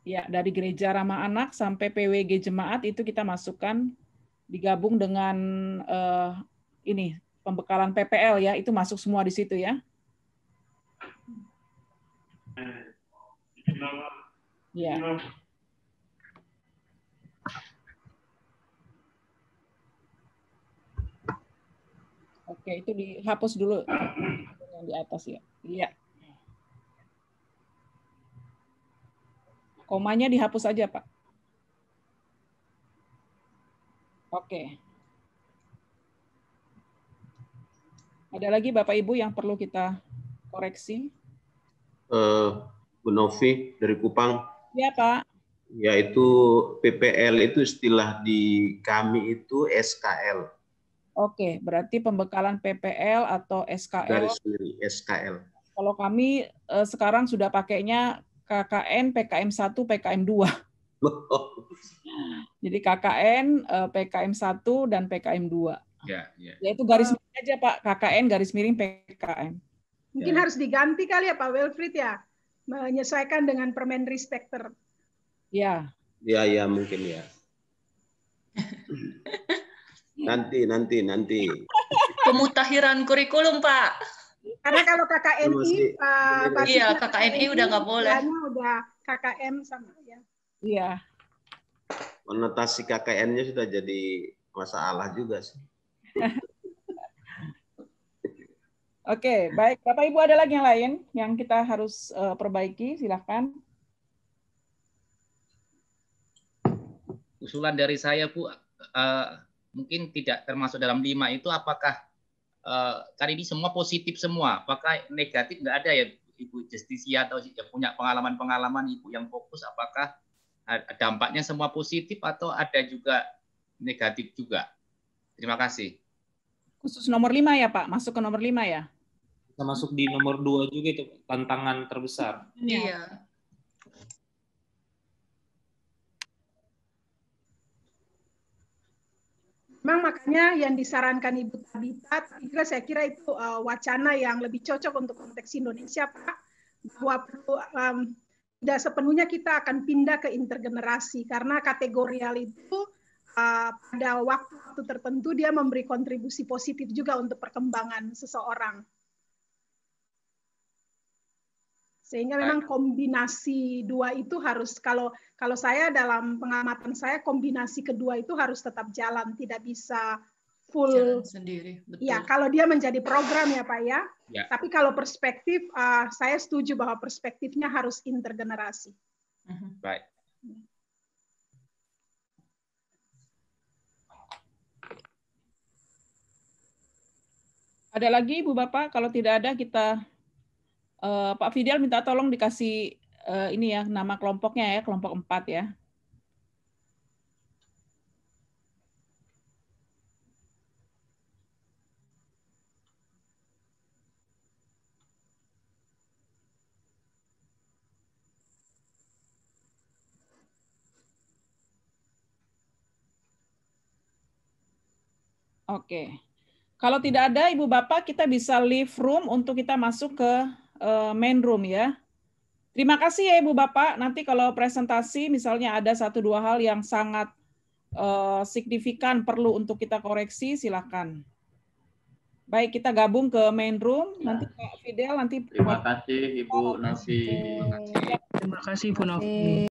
Ya, dari gereja ramah anak sampai PWG jemaat itu kita masukkan digabung dengan ini pembekalan PPL ya, itu masuk semua di situ ya. Ya. Oke, itu dihapus dulu yang di atas ya. Iya. Komanya dihapus aja, Pak. Oke. Ada lagi Bapak Ibu yang perlu kita koreksi? Bu Novi dari Kupang. Iya, Pak. Yaitu PPL itu istilah di kami itu SKL. Oke, berarti pembekalan PPL atau SKL. Garis miring SKL. Kalau kami sekarang sudah pakainya KKN, PKM 1, PKM 2. Jadi KKN, PKM 1, dan PKM 2. Ya. Yaitu garis miring aja Pak, KKN garis miring PKM. Mungkin harus diganti kali ya Pak Wilfried ya, menyesuaikan dengan Permenristekter. Ya. Ya mungkin ya. Nanti. Pemutakhiran kurikulum, Pak. Karena kalau KKNI, iya KKNI udah nggak boleh. Udah KKM sama ya. Iya. Konotasi KKN-nya sudah jadi masalah juga sih. Oke, baik. Bapak Ibu ada lagi yang lain yang kita harus perbaiki? Silahkan. Usulan dari saya, Bu, mungkin tidak termasuk dalam 5 itu, apakah kali ini semua positif semua, apakah negatif nggak ada ya Ibu Justisia atau yang punya pengalaman Ibu yang fokus, apakah dampaknya semua positif atau ada juga negatif juga? Terima kasih. Khusus nomor 5 ya Pak, masuk ke nomor 5 ya? Kita masuk di nomor 2 juga itu, tantangan terbesar. Iya. Memang makanya yang disarankan Ibu Tabita, saya kira itu wacana yang lebih cocok untuk konteks Indonesia, Pak, bahwa perlu tidak sepenuhnya kita akan pindah ke intergenerasi, karena kategorial itu pada waktu tertentu dia memberi kontribusi positif juga untuk perkembangan seseorang. Sehingga memang kombinasi dua itu harus, kalau saya dalam pengamatan saya, kombinasi kedua itu harus tetap jalan, tidak bisa full jalan sendiri. Betul. Ya, kalau dia menjadi program ya Pak ya. Ya. Tapi kalau perspektif, saya setuju bahwa perspektifnya harus intergenerasi. Baik. Ada lagi Ibu Bapak? Kalau tidak ada kita Pak Fidel minta tolong dikasih ini ya nama kelompoknya ya, kelompok 4 ya. Oke. Kalau tidak ada Ibu Bapak, kita bisa leave room untuk kita masuk ke main room ya. Terima kasih ya Ibu Bapak. Nanti kalau presentasi misalnya ada 1-2 hal yang sangat signifikan perlu untuk kita koreksi, silakan. Baik, kita gabung ke main room. Nanti Pak Fidel nanti. Terima kasih Ibu Novi. Terima kasih Ibu Novi.